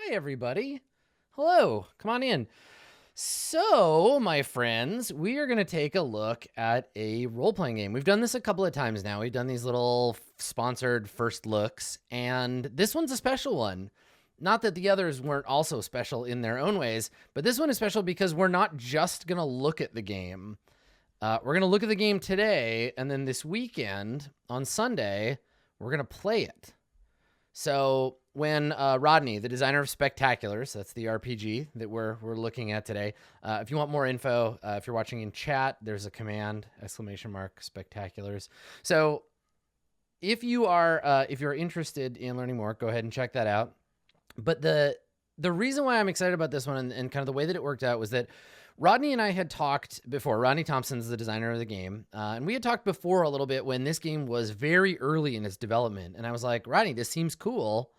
Hi, everybody. Hello. Come on in. So, my friends, we are going to take a look at a role-playing game. We've done this a couple of times now. We've done these little sponsored first looks, and this one's a special one. Not that the others weren't also special in their own ways, but this one is special because we're not just going to look at the game. We're going to look at the game today, and then this weekend, on Sunday, we're going to play it. So when Rodney, the designer of Spectaculars, that's the RPG that we're looking at today. If you want more info, if you're watching in chat, there's a command, !Spectaculars. So if you're interested in learning more, go ahead and check that out. But the reason why I'm excited about this one and kind of the way that it worked out was that Rodney and I had talked before. Rodney Thompson's the designer of the game. And we had talked before a little bit when this game was very early in its development. And I was like, Rodney, this seems cool.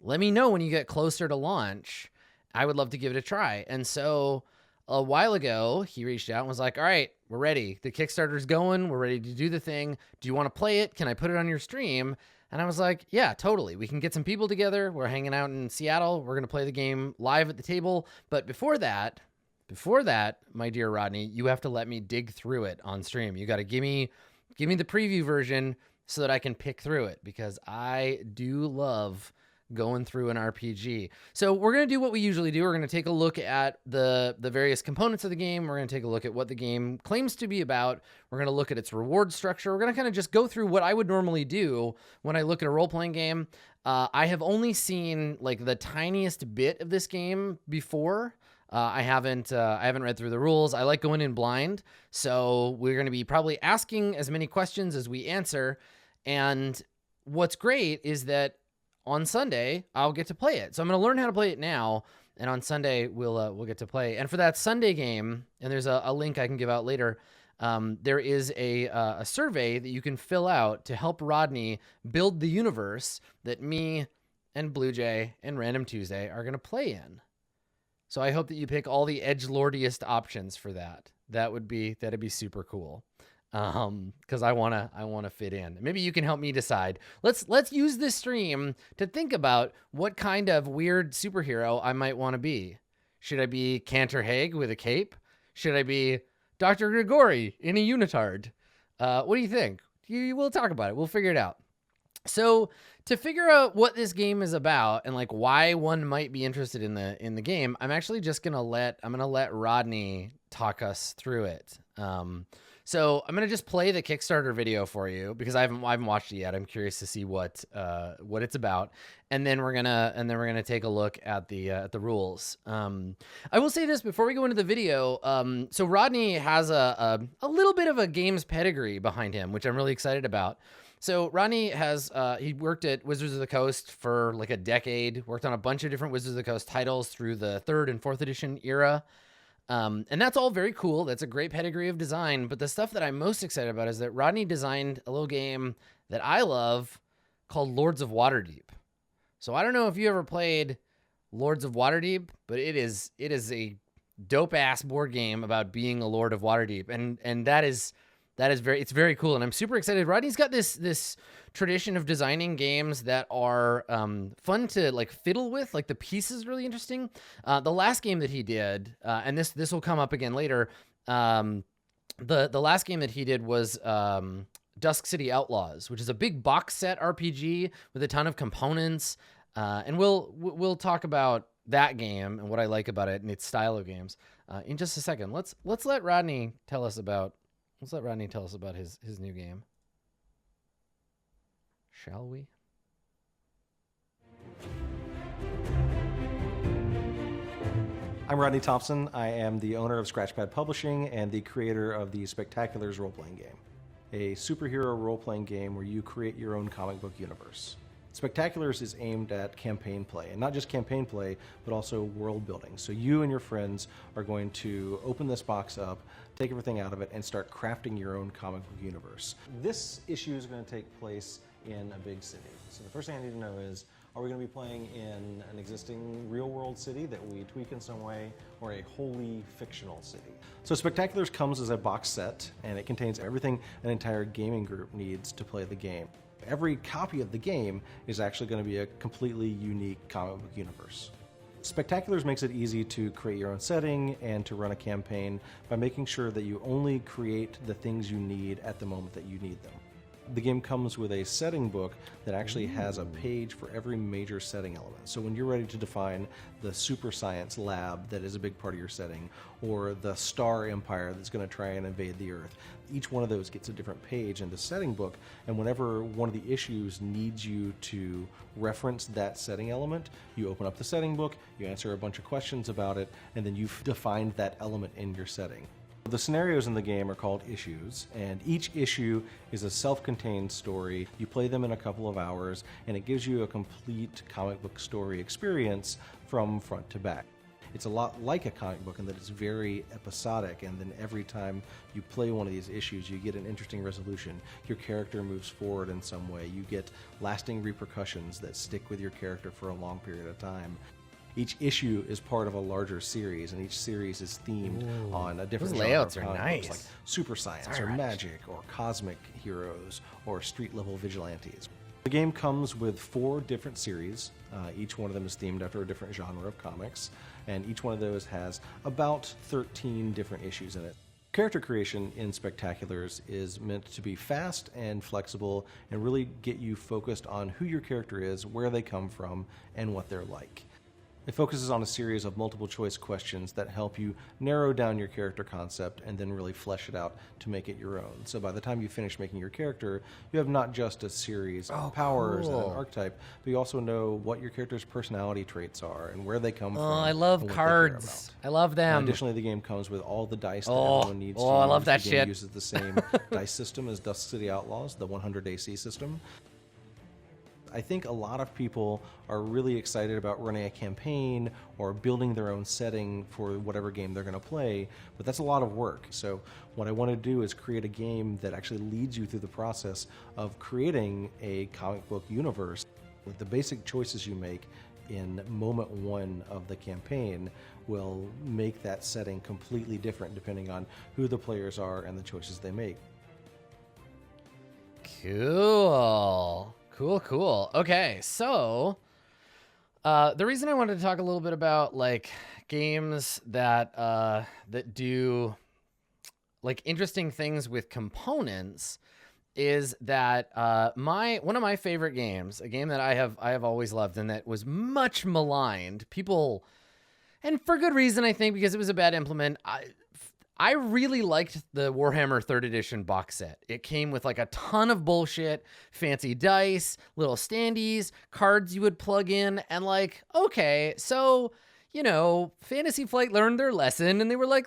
Let me know when you get closer to launch. I would love to give it a try. And so a while ago, he reached out and was like, all right, we're ready. The Kickstarter's going. We're ready to do the thing. Do you want to play it? Can I put it on your stream? And I was like, yeah, totally. We can get some people together. We're hanging out in Seattle. We're going to play the game live at the table. But before that, my dear Rodney, you have to let me dig through it on stream. You got to give me the preview version so that I can pick through it, because I do love going through an RPG. So we're going to do what we usually do. We're going to take a look at the various components of the game. We're going to take a look at what the game claims to be about. We're going to look at its reward structure. We're going to kind of just go through what I would normally do when I look at a role-playing game. I have only seen like the tiniest bit of this game before. I haven't read through the rules. I like going in blind. So we're going to be probably asking as many questions as we answer. And what's great is that on Sunday, I'll get to play it. So I'm going to learn how to play it now. And on Sunday, we'll get to play. And for that Sunday game, and there's a link I can give out later, there is a survey that you can fill out to help Rodney build the universe that me and Blue Jay and Random Tuesday are going to play in. So I hope that you pick all the edgelordiest options for that. That'd be super cool. Because I wanna fit in. Maybe you can help me decide. Let's use this stream to think about what kind of weird superhero I might want to be. Should I be Cantor Hague with a cape? Should I be Dr. Grigori in a unitard? What do you think? We'll talk about it. We'll figure it out. So to figure out what this game is about and like why one might be interested in the game, I'm actually just gonna let Rodney talk us through it. So I'm gonna just play the Kickstarter video for you because I haven't watched it yet. I'm curious to see what it's about, and then we're gonna take a look at the rules. I will say this before we go into the video. So Rodney has a little bit of a games pedigree behind him, which I'm really excited about. So Rodney has he worked at Wizards of the Coast for like a decade. Worked on a bunch of different Wizards of the Coast titles through the 3rd and 4th edition era. And that's all very cool. That's a great pedigree of design. But the stuff that I'm most excited about is that Rodney designed a little game that I love called Lords of Waterdeep. So I don't know if you ever played Lords of Waterdeep, but it is a dope ass board game about being a Lord of Waterdeep. And it's very cool. And I'm super excited. Rodney's got this tradition of designing games that are fun to like fiddle with. Like the piece is really interesting. The last game that he did, and this will come up again later. The last game that he did was Dusk City Outlaws, which is a big box set RPG with a ton of components. And we'll talk about that game and what I like about it and its style of games in just a second. Let's let Rodney tell us about his new game. Shall we? I'm Rodney Thompson. I am the owner of Scratchpad Publishing and the creator of the Spectaculars role-playing game, a superhero role-playing game where you create your own comic book universe. Spectaculars is aimed at campaign play, and not just campaign play, but also world building. So you and your friends are going to open this box up, take everything out of it, and start crafting your own comic book universe. This issue is going to take place in a big city. So the first thing I need to know is, are we going to be playing in an existing real-world city that we tweak in some way, or a wholly fictional city? So Spectaculars comes as a box set, and it contains everything an entire gaming group needs to play the game. Every copy of the game is actually going to be a completely unique comic book universe. Spectaculars makes it easy to create your own setting and to run a campaign by making sure that you only create the things you need at the moment that you need them. The game comes with a setting book that actually has a page for every major setting element. So when you're ready to define the super science lab that is a big part of your setting, or the star empire that's going to try and invade the Earth, each one of those gets a different page in the setting book, and whenever one of the issues needs you to reference that setting element, you open up the setting book, you answer a bunch of questions about it, and then you've defined that element in your setting. The scenarios in the game are called issues, and each issue is a self-contained story. You play them in a couple of hours, and it gives you a complete comic book story experience from front to back. It's a lot like a comic book in that it's very episodic, and then every time you play one of these issues, you get an interesting resolution. Your character moves forward in some way. You get lasting repercussions that stick with your character for a long period of time. Each issue is part of a larger series, and each series is themed on a different Those genre layouts of are comic nice. books, like super science or magic or cosmic heroes or street level vigilantes. The game comes with 4 different series. Each one of them is themed after a different genre of comics, and each one of those has about 13 different issues in it. Character creation in Spectaculars is meant to be fast and flexible and really get you focused on who your character is, where they come from, and what they're like. It focuses on a series of multiple choice questions that help you narrow down your character concept and then really flesh it out to make it your own. So by the time you finish making your character, you have not just a series of powers and an archetype, but you also know what your character's personality traits are and where they come from. I love and what they care cards. about. I love them. Additionally, the game comes with all the dice that everyone needs to use. I love that The game shit. uses the same dice system as Dusk City Outlaws, the 100 AC system. I think a lot of people are really excited about running a campaign or building their own setting for whatever game they're going to play, but that's a lot of work. So what I want to do is create a game that actually leads you through the process of creating a comic book universe. With the basic choices you make in moment 1 of the campaign will make that setting completely different depending on who the players are and the choices they make. Cool. Cool. Okay, so the reason I wanted to talk a little bit about like games that that do like interesting things with components is that one of my favorite games, a game that I have always loved and that was much maligned, people, and for good reason, I think, because it was a bad implement. I really liked the Warhammer 3rd Edition box set. It came with like a ton of bullshit, fancy dice, little standees, cards you would plug in, and like, okay, so, you know, Fantasy Flight learned their lesson, and they were like,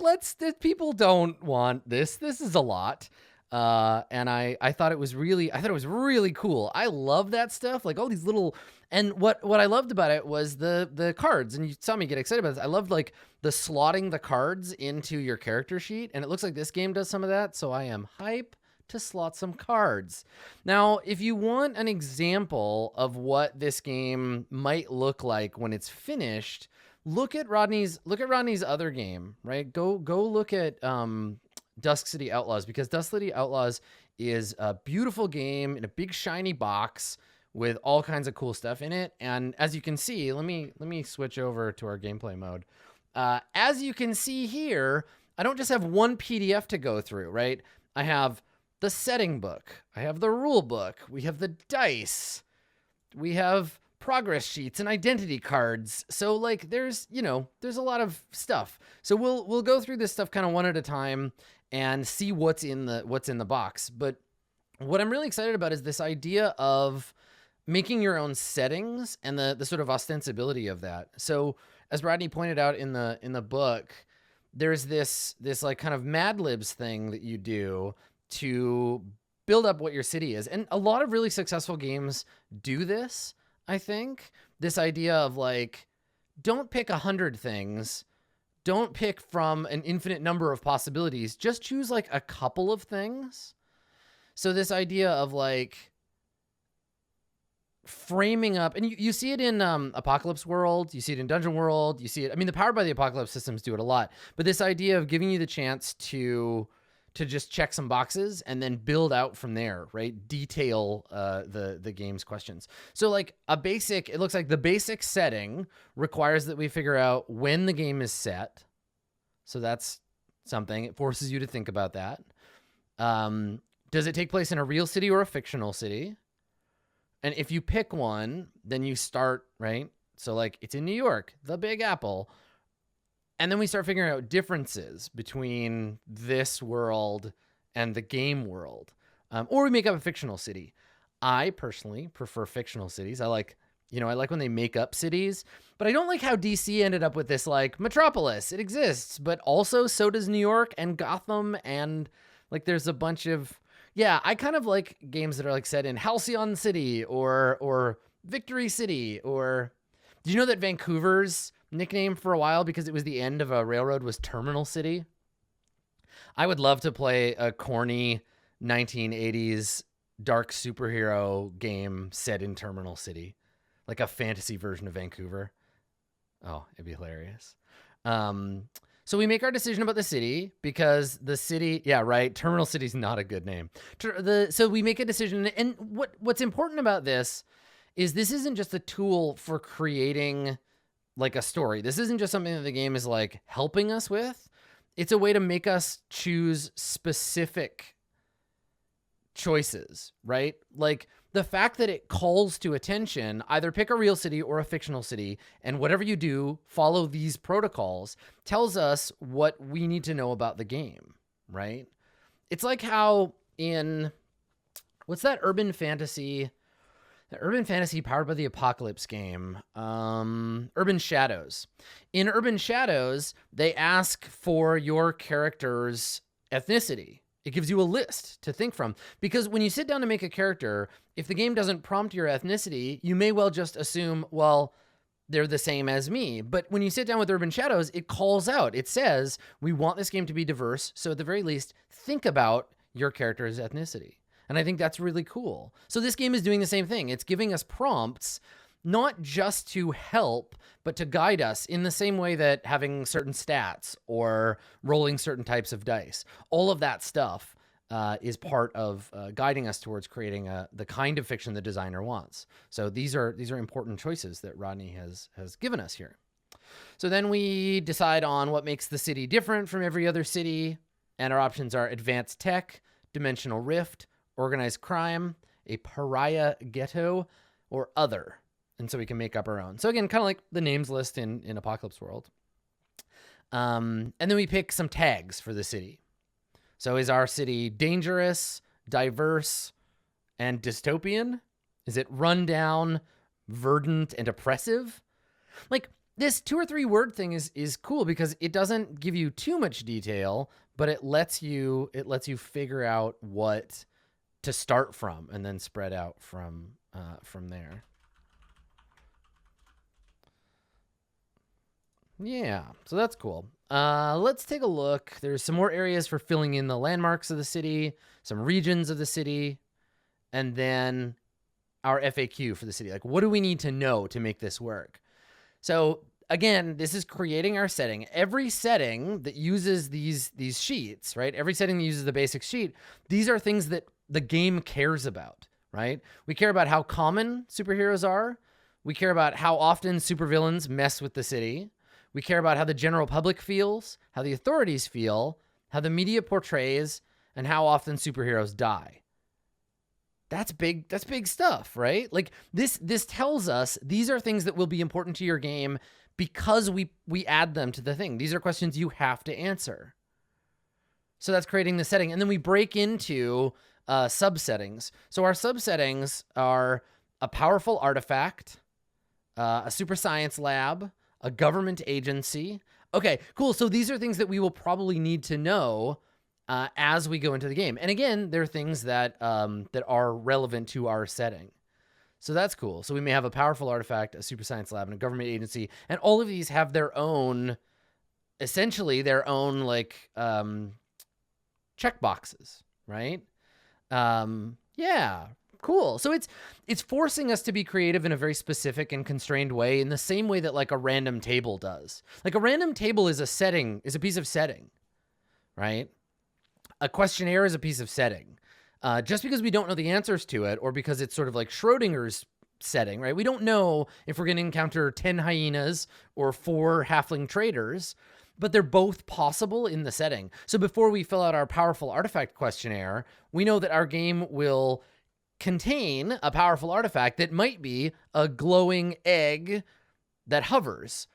people don't want this. This is a lot. And I thought it was really cool. I love that stuff, like all these little, and what I loved about it was the cards, and you saw me get excited about this. I loved like the slotting the cards into your character sheet, and it looks like this game does some of that, so I am hype to slot some cards. Now, if you want an example of what this game might look like when it's finished, look at Rodney's other game, right? Go look at Dusk City Outlaws, because Dusk City Outlaws is a beautiful game in a big shiny box with all kinds of cool stuff in it. And as you can see, let me switch over to our gameplay mode. As you can see here, I don't just have one PDF to go through, right? I have the setting book, I have the rule book, we have the dice, we have progress sheets and identity cards. So like there's a lot of stuff. So we'll go through this stuff kind of one at a time and see what's in the box. But what I'm really excited about is this idea of making your own settings and the sort of ostensibility of that. So as Rodney pointed out in the book, there's this like kind of Mad Libs thing that you do to build up what your city is. And a lot of really successful games do this, I think. This idea of like, don't pick 100 things. Don't pick from an infinite number of possibilities. Just choose like a couple of things. So this idea of like framing up, and you see it in Apocalypse World, you see it in Dungeon World, you see it, I mean, the Powered by the Apocalypse systems do it a lot, but this idea of giving you the chance to to just check some boxes and then build out from there, right? Detail the game's questions. So like it looks like the basic setting requires that we figure out when the game is set. So that's something. It forces you to think about that. Does it take place in a real city or a fictional city? And if you pick one, then you start, right? So like it's in New York, the Big Apple. And then we start figuring out differences between this world and the game world. Or we make up a fictional city. I personally prefer fictional cities. I like when they make up cities, but I don't like how DC ended up with this like Metropolis. It exists, but also so does New York and Gotham. And like, there's a bunch of, I kind of like games that are like set in Halcyon City or Victory City. Or did you know that Vancouver's nickname for a while, because it was the end of a railroad, was Terminal City? I would love to play a corny 1980s dark superhero game set in Terminal City, like a fantasy version of Vancouver. Oh, it'd be hilarious. So we make our decision about the city because the city, Terminal City's not a good name. So we make a decision, and what's important about this is this isn't just a tool for creating like a story. This isn't just something that the game is like helping us with. It's a way to make us choose specific choices, right? Like the fact that it calls to attention, either pick a real city or a fictional city, and whatever you do, follow these protocols, tells us what we need to know about the game, right? It's like how in, what's that urban fantasy powered by the apocalypse game, Urban Shadows. In Urban Shadows, they ask for your character's ethnicity. It gives you a list to think from, because when you sit down to make a character, if the game doesn't prompt your ethnicity, you may well just assume, well, they're the same as me. But when you sit down with Urban Shadows, it calls out. It says, we want this game to be diverse, so at the very least, think about your character's ethnicity. And I think that's really cool. So this game is doing the same thing. It's giving us prompts, not just to help, but to guide us in the same way that having certain stats or rolling certain types of dice, all of that stuff is part of guiding us towards creating the kind of fiction the designer wants. So these are important choices that Rodney has given us here. So then we decide on what makes the city different from every other city. And our options are advanced tech, dimensional rift, organized crime, a pariah ghetto, or other. And so we can make up our own. So again, kind of like the names list in Apocalypse World. And then we pick some tags for the city. So is our city dangerous, diverse, and dystopian? Is it rundown, verdant, and oppressive? Like this 2 or 3 word thing is cool because it doesn't give you too much detail, but it lets you figure out what to start from and then spread out from there. Yeah, so that's cool. Let's take a look. There's some more areas for filling in the landmarks of the city, some regions of the city, and then our FAQ for the city. Like, what do we need to know to make this work? So again, this is creating our setting. Every setting that uses these sheets, right? Every setting that uses the basic sheet, these are things that the game cares about, right? We care about how common superheroes are. We care about how often supervillains mess with the city. We care about how the general public feels, how the authorities feel, how the media portrays, and how often superheroes die. That's big stuff, right? Like this tells us these are things that will be important to your game because we add them to the thing. These are questions you have to answer. So that's creating the setting. And then we break into subsettings. So our subsettings are a powerful artifact, a super science lab, a government agency. Okay, cool. So these are things that we will probably need to know as we go into the game. And again, they're things that are relevant to our setting. So that's cool. So we may have a powerful artifact, a super science lab, and a government agency. And all of these have their own, essentially their own like checkboxes, right? Yeah. Cool. So it's forcing us to be creative in a very specific and constrained way, in the same way that like a random table does. Like a random table is a piece of setting, right? a questionnaire is a piece of setting. Just because we don't know the answers to it, or because it's sort of like Schrodinger's setting, right? We don't know if we're going to encounter 10 hyenas or 4 halfling traders, but they're both possible in the setting. So before we fill out our powerful artifact questionnaire, we know that our game will contain a powerful artifact that might be a glowing egg that hovers,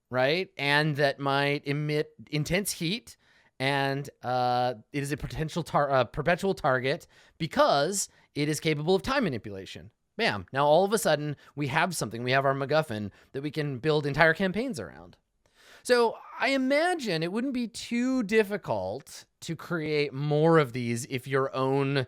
right? And that might emit intense heat, and it is a potential perpetual target because it is capable of time manipulation. Bam. Now, all of a sudden, we have something. We have our MacGuffin that we can build entire campaigns around. So I imagine it wouldn't be too difficult to create more of these if your own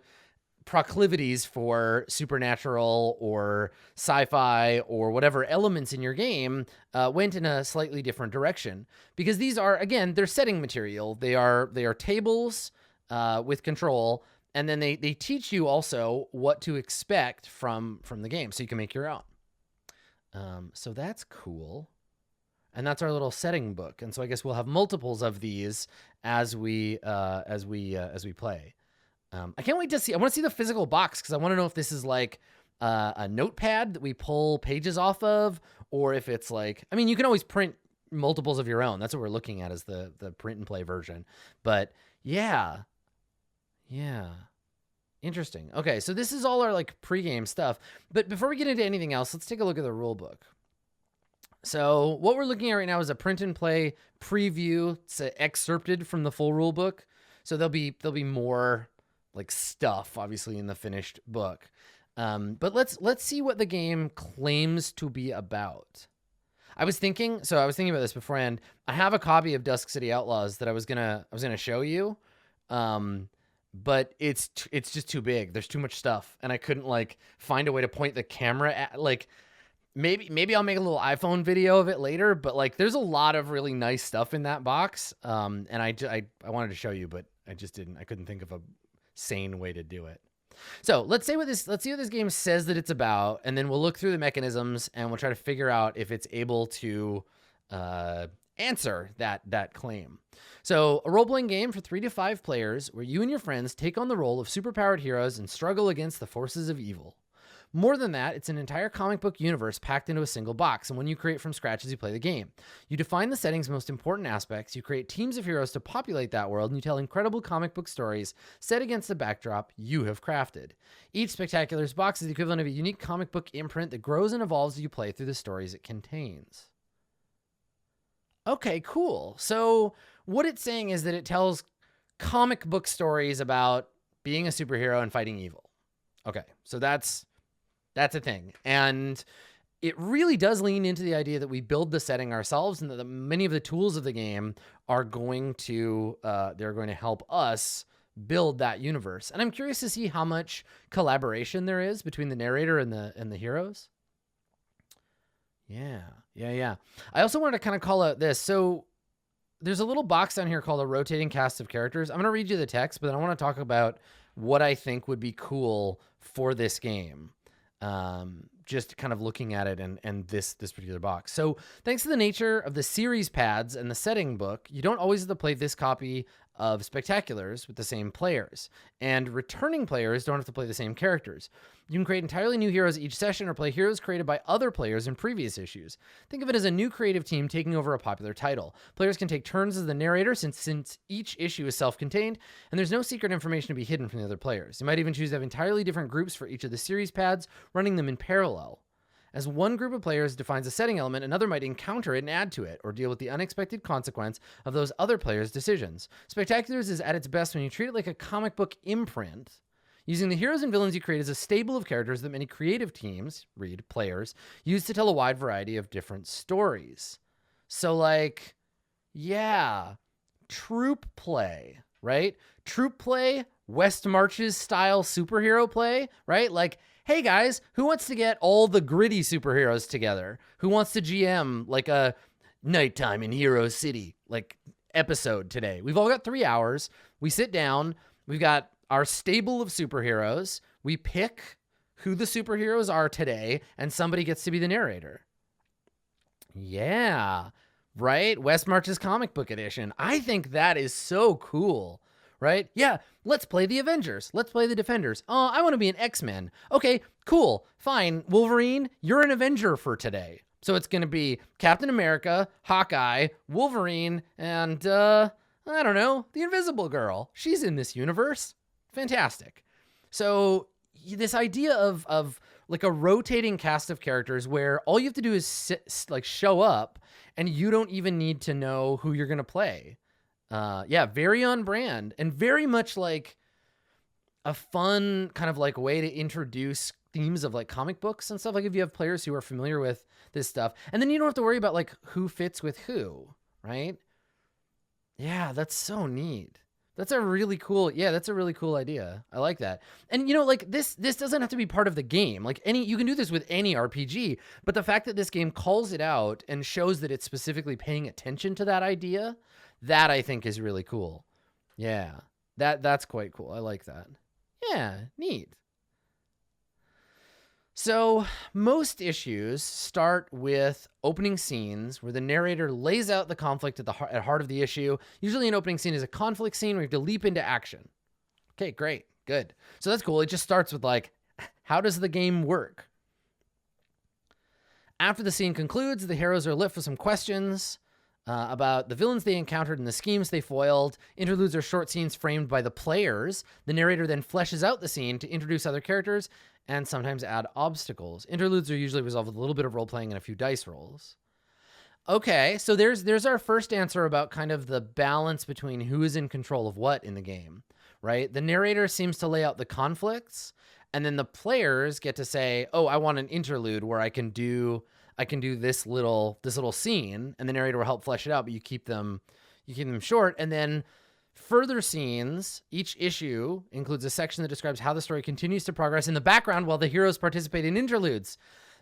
proclivities for supernatural or sci-fi or whatever elements in your game went in a slightly different direction, because these are, again, they're setting material. They are tables with control, and then they teach you also what to expect from the game, so you can make your own. So that's cool. And that's our little setting book. And so I guess we'll have multiples of these as we play. I can't wait to see. I want to see the physical box, because I want to know if this is like a notepad that we pull pages off of, or if it's like, I mean, you can always print multiples of your own. That's what we're looking at, is the print and play version. But yeah. Interesting. Okay, so this is all our like pregame stuff. But before we get into anything else, let's take a look at the rule book. So what we're looking at right now is a print and play preview. It's excerpted from the full rule book. So there'll be more like stuff, obviously, in the finished book. But let's see what the game claims to be about. I was thinking about this beforehand. I have a copy of Dusk City Outlaws that I was gonna show you, but it's just too big. There's too much stuff, and I couldn't like find a way to point the camera at. Like, maybe I'll make a little iPhone video of it later, but like there's a lot of really nice stuff in that box. And I wanted to show you, but I just didn't. I couldn't think of a sane way to do it. So let's see what this game says that it's about, and then we'll look through the mechanisms and we'll try to figure out if it's able to answer that claim. So, a role-playing game for 3 to 5 players where you and your friends take on the role of superpowered heroes and struggle against the forces of evil. More than that, it's an entire comic book universe packed into a single box, and one you create from scratch as you play the game. You define the setting's most important aspects, you create teams of heroes to populate that world, and you tell incredible comic book stories set against the backdrop you have crafted. Each Spectacular's box is the equivalent of a unique comic book imprint that grows and evolves as you play through the stories it contains. Okay, cool. So what it's saying is that it tells comic book stories about being a superhero and fighting evil. Okay, so that's a thing. And it really does lean into the idea that we build the setting ourselves, and that many of the tools of the game are going to help us build that universe. And I'm curious to see how much collaboration there is between the narrator and the heroes. Yeah. I also wanted to kind of call out this. So there's a little box down here called a rotating cast of characters. I'm going to read you the text, but then I want to talk about what I think would be cool for this game. Just kind of looking at it and this particular box. So thanks to the nature of the series pads and the setting book, you don't always have to play this copy of Spectaculars with the same players, and returning players don't have to play the same characters. You can create entirely new heroes each session or play heroes created by other players in previous issues. Think of it as a new creative team taking over a popular title. Players can take turns as the narrator since each issue is self-contained, and there's no secret information to be hidden from the other players. You might even choose to have entirely different groups for each of the series pads, running them in parallel. As one group of players defines a setting element, another might encounter it and add to it, or deal with the unexpected consequence of those other players' decisions. Spectaculars is at its best when you treat it like a comic book imprint, using the heroes and villains you create as a stable of characters that many creative teams, read players, use to tell a wide variety of different stories. So like, yeah, troop play, right? Troop play, West Marches style superhero play, right? Like, hey guys, who wants to get all the gritty superheroes together? Who wants to GM like a nighttime in Hero City like episode today? We've all got 3 hours. We sit down. We've got our stable of superheroes. We pick who the superheroes are today, and somebody gets to be the narrator. Yeah, right? West Marches comic book edition. I think that is so cool, right? Yeah, let's play the Avengers. Let's play the Defenders. Oh, I want to be an X-Men. Okay, cool. Fine. Wolverine, you're an Avenger for today. So it's going to be Captain America, Hawkeye, Wolverine, and, I don't know, the Invisible Girl. She's in this universe. Fantastic. So this idea of like a rotating cast of characters where all you have to do is show up and you don't even need to know who you're going to play. Yeah, very on brand and very much like a fun kind of like way to introduce themes of like comic books and stuff. Like if you have players who are familiar with this stuff, and then you don't have to worry about like who fits with who, right? Yeah, that's so neat. That's a really cool idea. I like that. And like this doesn't have to be part of the game. Like you can do this with any RPG, but the fact that this game calls it out and shows that it's specifically paying attention to that idea, that I think is really cool. Yeah. That's quite cool. I like that. Yeah, neat. So most issues start with opening scenes where the narrator lays out the conflict at the heart of the issue. Usually an opening scene is a conflict scene where you have to leap into action. Okay, great, good. So that's cool. It just starts with like, how does the game work? After the scene concludes, the heroes are left with some questions about the villains they encountered and the schemes they foiled. Interludes are short scenes framed by the players. The narrator then fleshes out the scene to introduce other characters and sometimes add obstacles. Interludes are usually resolved with a little bit of role-playing and a few dice rolls. Okay, so there's our first answer about kind of the balance between who is in control of what in the game, right? The narrator seems to lay out the conflicts, and then the players get to say, oh, I want an interlude where I can do this little scene, and the narrator will help flesh it out, but you keep them short. And then further scenes, each issue includes a section that describes how the story continues to progress in the background while the heroes participate in interludes.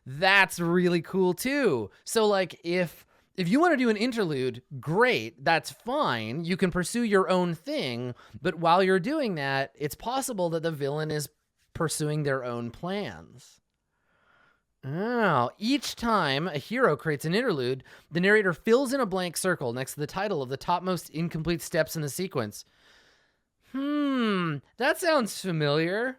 That's really cool too. So like if you want to do an interlude, great, that's fine. You can pursue your own thing, but while you're doing that, it's possible that the villain is pursuing their own plans. Oh, each time a hero creates an interlude, the narrator fills in a blank circle next to the title of the topmost incomplete steps in the sequence. That sounds familiar.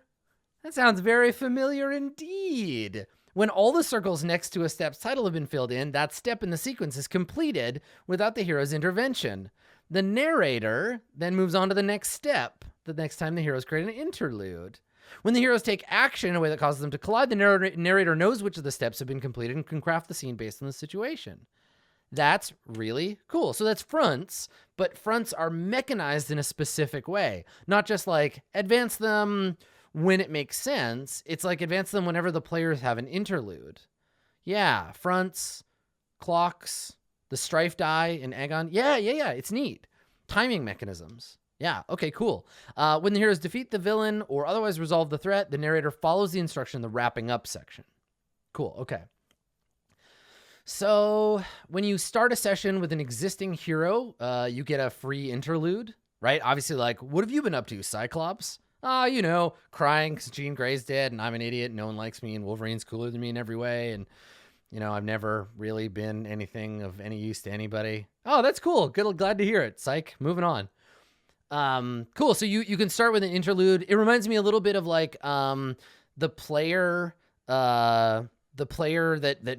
That sounds very familiar indeed. When all the circles next to a step's title have been filled in, that step in the sequence is completed without the hero's intervention. The narrator then moves on to the next step, the next time the heroes create an interlude. When the heroes take action in a way that causes them to collide, the narrator knows which of the steps have been completed and can craft the scene based on the situation. That's really cool. So that's fronts, but fronts are mechanized in a specific way. Not just like advance them when it makes sense. It's like advance them whenever the players have an interlude. Yeah, fronts, clocks, the strife die in Agon. Yeah. It's neat. Timing mechanisms. Yeah, okay, cool. When the heroes defeat the villain or otherwise resolve the threat, the narrator follows the instruction in the wrapping up section. Cool, okay. So when you start a session with an existing hero, you get a free interlude, right? Obviously, like, what have you been up to, Cyclops? Crying because Jean Grey's dead and I'm an idiot. No one likes me and Wolverine's cooler than me in every way. And, I've never really been anything of any use to anybody. Oh, that's cool. Good, glad to hear it. Psych, moving on. Cool. So you can start with an interlude. It reminds me a little bit of like, the player that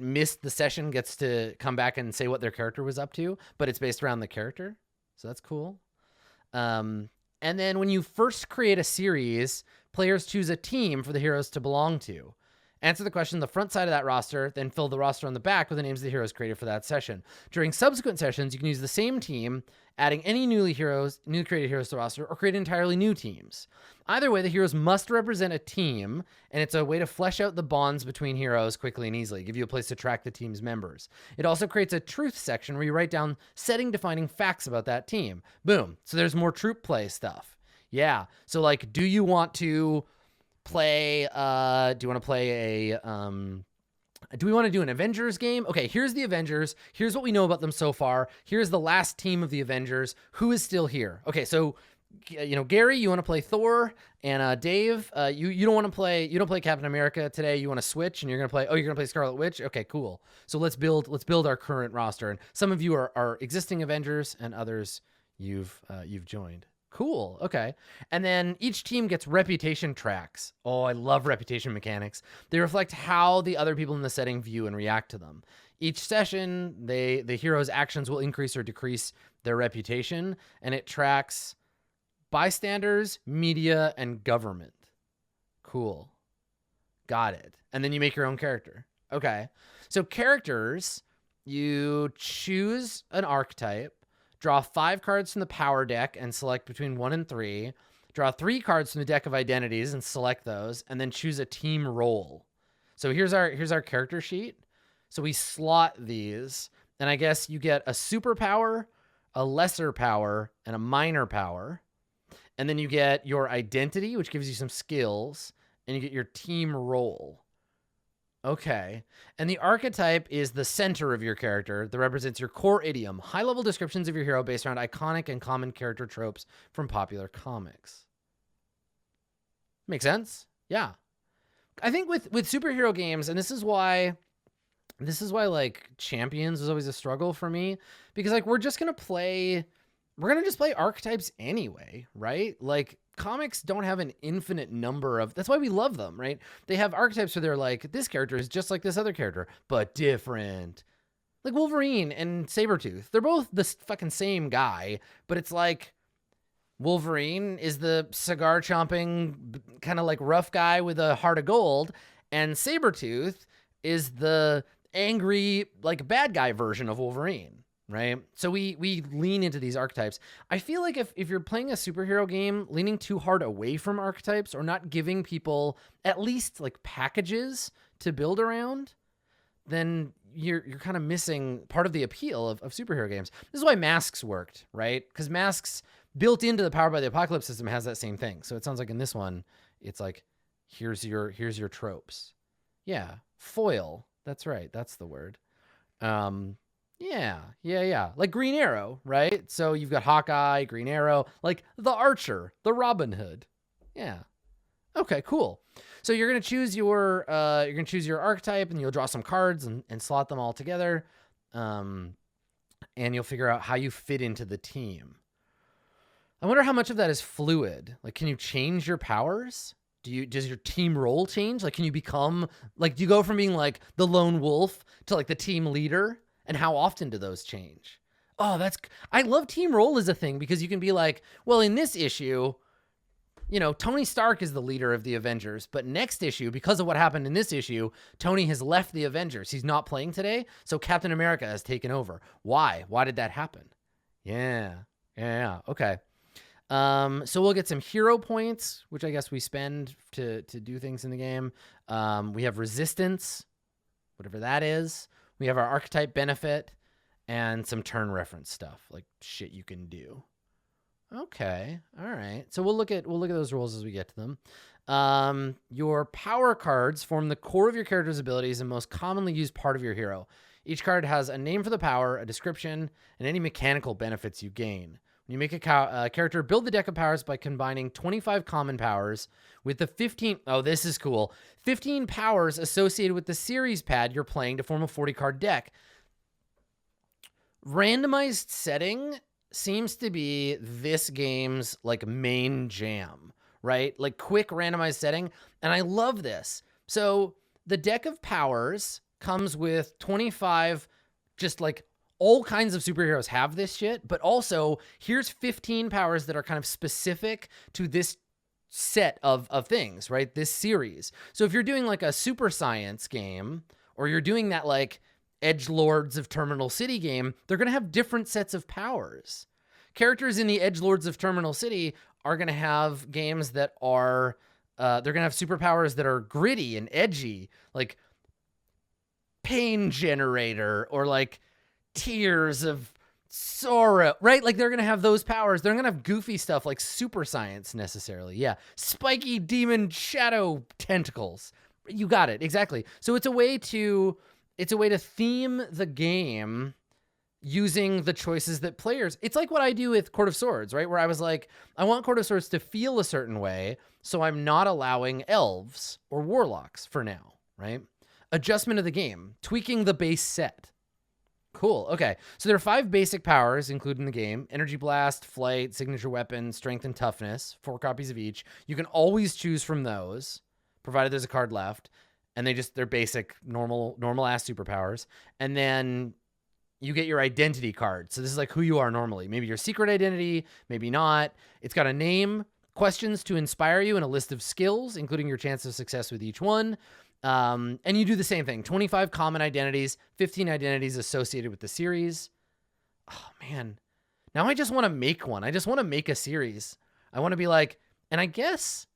missed the session gets to come back and say what their character was up to, but it's based around the character. So that's cool. And then when you first create a series, players choose a team for the heroes to belong to. Answer the question on the front side of that roster, then fill the roster on the back with the names of the heroes created for that session. During subsequent sessions, you can use the same team, adding any newly created heroes to the roster, or create entirely new teams. Either way, the heroes must represent a team, and it's a way to flesh out the bonds between heroes quickly and easily, give you a place to track the team's members. It also creates a truth section where you write down setting-defining facts about that team. Boom. So there's more troop play stuff. Yeah. So like, do you want to play, do we want to do an Avengers game? Okay, here's the Avengers. Here's what we know about them so far. Here's the last team of the Avengers. Who is still here? Okay, so, Gary, you want to play Thor, and Dave, you don't play Captain America today. You want to switch, and you're going to play Scarlet Witch? Okay, cool. So let's build our current roster. And some of you are existing Avengers, and others you've joined. Cool. Okay. And then each team gets reputation tracks. Oh, I love reputation mechanics. They reflect how the other people in the setting view and react to them. Each session, the hero's actions will increase or decrease their reputation, and it tracks bystanders, media, and government. Cool. Got it. And then you make your own character. Okay. So characters, you choose an archetype, draw 5 cards from the power deck and select between 1 and 3. Draw 3 cards from the deck of identities and select those, and then choose a team role. So here's our character sheet. So we slot these, and I guess you get a superpower, a lesser power, and a minor power. And then you get your identity, which gives you some skills, and you get your team role. Okay. And the archetype is the center of your character that represents your core idiom, high-level descriptions of your hero based around iconic and common character tropes from popular comics. Makes sense? Yeah. I think with superhero games, and this is why like Champions was always a struggle for me, because like we're just just play archetypes anyway, right? Like comics don't have an infinite number of, that's why we love them, right? They have archetypes where they're like, this character is just like this other character, but different. Like Wolverine and Sabretooth, they're both the fucking same guy, but it's like Wolverine is the cigar chomping kind of like rough guy with a heart of gold, and Sabretooth is the angry like bad guy version of Wolverine. Right? So we lean into these archetypes. I feel like if you're playing a superhero game, leaning too hard away from archetypes or not giving people at least like packages to build around, then you're kind of missing part of the appeal of superhero games. This is why Masks worked, right? Because Masks built into the Powered by the Apocalypse system has that same thing. So it sounds like in this one, it's like, here's your tropes. Yeah. Foil. That's right. That's the word. Yeah. Like Green Arrow, right? So you've got Hawkeye, Green Arrow, like the Archer, the Robin Hood. Yeah. Okay, cool. So you're gonna choose your archetype, and you'll draw some cards and slot them all together, and you'll figure out how you fit into the team. I wonder how much of that is fluid. Like, can you change your powers? Does your team role change? Like, can you become like, do you go from being like the lone wolf to like the team leader? And how often do those change? Oh, I love team role as a thing, because you can be like, well, in this issue, you know, Tony Stark is the leader of the Avengers, but next issue, because of what happened in this issue, Tony has left the Avengers. He's not playing today, so Captain America has taken over. Why? Why did that happen? Yeah. Okay. So we'll get some hero points, which I guess we spend to do things in the game. We have resistance, whatever that is. We have our archetype benefit and some turn reference stuff, like shit you can do. Okay. All right. So we'll look at those rules as we get to them. Your power cards form the core of your character's abilities and most commonly used part of your hero. Each card has a name for the power, a description, and any mechanical benefits you gain. When you make a character, build the deck of powers by combining 25 common powers with the 15... Oh, this is cool. 15 powers associated with the series pad you're playing to form a 40-card deck. Randomized setting seems to be this game's like main jam, right? Like quick randomized setting. And I love this. So the deck of powers comes with 25 just like all kinds of superheroes have this shit, but also here's 15 powers that are kind of specific to this set of things, right? This series. So if you're doing like a super science game, or you're doing that like Edgelords of Terminal City game, they're going to have different sets of powers. Characters in the Edgelords of Terminal City are going to have games that are, they're going to have superpowers that are gritty and edgy, like Pain Generator, or like Tears of Sorrow, right? Like they're going to have those powers. They're going to have goofy stuff like super science necessarily. Yeah. Spiky demon shadow tentacles. You got it. Exactly. So it's a way to theme the game using the choices that players, it's like what I do with Court of Swords, right? Where I was like, I want Court of Swords to feel a certain way, so I'm not allowing elves or warlocks for now, right? Adjustment of the game, tweaking the base set. Cool. Okay. So there are 5 basic powers included in the game: energy blast, flight, signature weapon, strength, and toughness. 4 copies of each. You can always choose from those, provided there's a card left. And they're basic, normal ass superpowers. And then you get your identity card. So this is like who you are normally. Maybe your secret identity, maybe not. It's got a name, questions to inspire you, and a list of skills, including your chance of success with each one. And you do the same thing. 25 common identities, 15 identities associated with the series. Oh, man. Now I just want to make one. I just want to make a series. I want to be like, and I guess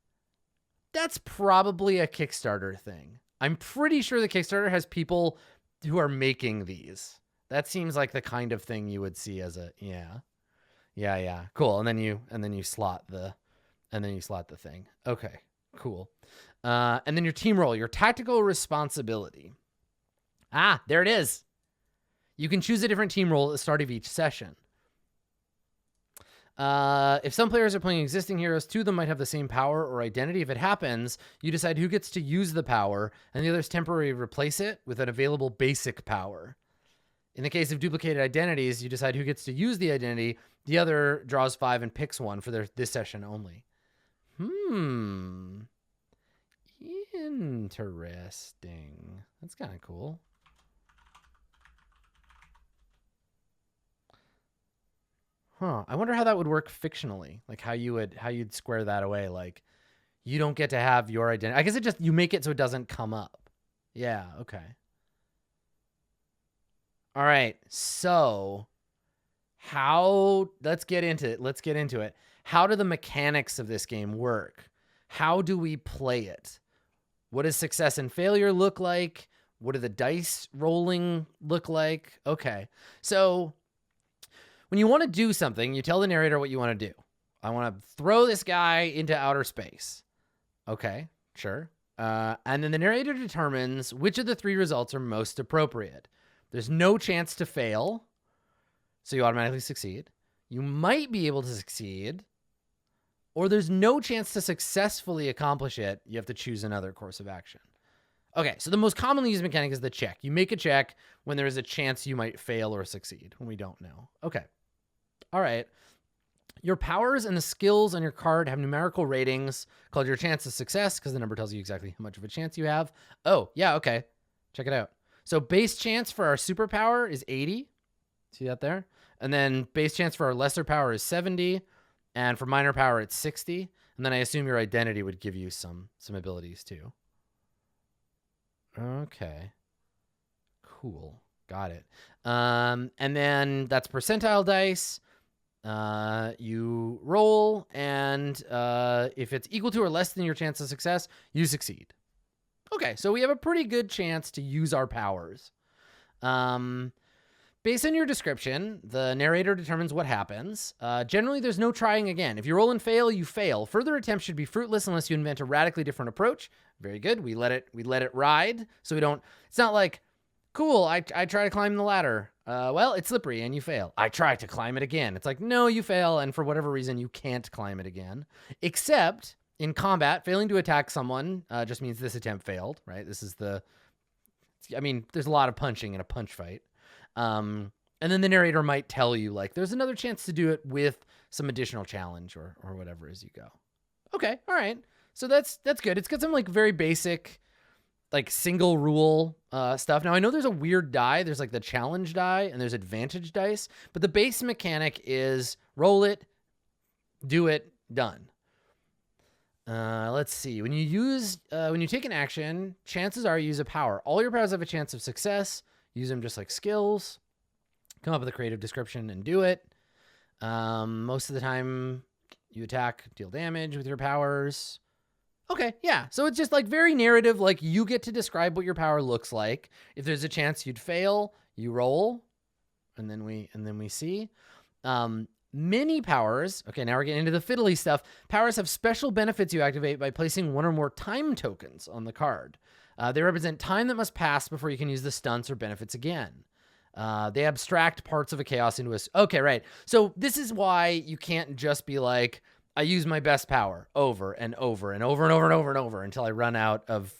that's probably a Kickstarter thing. I'm pretty sure the Kickstarter has people who are making these. That seems like the kind of thing you would see as a, yeah. Cool. And then you slot the thing. Okay, cool. And then your team role, your tactical responsibility. Ah, there it is. You can choose a different team role at the start of each session. If some players are playing existing heroes, 2 of them might have the same power or identity. If it happens, you decide who gets to use the power, and the others temporarily replace it with an available basic power. In the case of duplicated identities, you decide who gets to use the identity. The other draws 5 and picks one for this session only. Interesting. That's kind of cool. Huh. I wonder how that would work fictionally. Like how you'd square that away. Like you don't get to have your identity. I guess you make it so it doesn't come up. Yeah. Okay. All right. So let's get into it. How do the mechanics of this game work? How do we play it? What does success and failure look like? What do the dice rolling look like? Okay. So when you want to do something, you tell the narrator what you want to do. I want to throw this guy into outer space. Okay, sure. And then the narrator determines which of the 3 results are most appropriate. There's no chance to fail, so you automatically succeed. You might be able to succeed, or there's no chance to successfully accomplish it. You have to choose another course of action. Okay, so the most commonly used mechanic is the check. You make a check when there is a chance you might fail or succeed, when we don't know. Okay. All right. Your powers and the skills on your card have numerical ratings called your chance of success, because the number tells you exactly how much of a chance you have. Oh, yeah, okay. Check it out. So base chance for our superpower is 80. See that there? And then base chance for our lesser power is 70. And for minor power, it's 60. And then I assume your identity would give you some abilities too. Okay. Cool. Got it. And then that's percentile dice. You roll, and if it's equal to or less than your chance of success, you succeed. Okay, so we have a pretty good chance to use our powers. Based on your description, the narrator determines what happens. Generally, there's no trying again. If you roll and fail, you fail. Further attempts should be fruitless unless you invent a radically different approach. Very good. We let it ride, so we don't. It's not like, cool, I try to climb the ladder. Well, it's slippery and you fail. I try to climb it again. It's like, no, you fail, and for whatever reason, you can't climb it again. Except in combat, failing to attack someone just means this attempt failed, right? This is there's a lot of punching in a punch fight. And then the narrator might tell you, like, there's another chance to do it with some additional challenge or whatever as you go. Okay, all right. So that's good. It's got some, like, very basic, like, single rule stuff. Now, I know there's a weird die. There's, like, the challenge die, and there's advantage dice. But the base mechanic is roll it, do it, done. Let's see. When you take an action, chances are you use a power. All your powers have a chance of success. Use them just like skills. Come up with a creative description and do it. Most of the time, you attack, deal damage with your powers. Okay, yeah. So it's just like very narrative. Like you get to describe what your power looks like. If there's a chance you'd fail, you roll, and then we see. Many powers. Okay, now we're getting into the fiddly stuff. Powers have special benefits you activate by placing one or more time tokens on the card. They represent time that must pass before you can use the stunts or benefits again. They abstract parts of a chaos into a... Okay, right. So this is why you can't just be like, I use my best power over and over and over and over and over and over until I run out of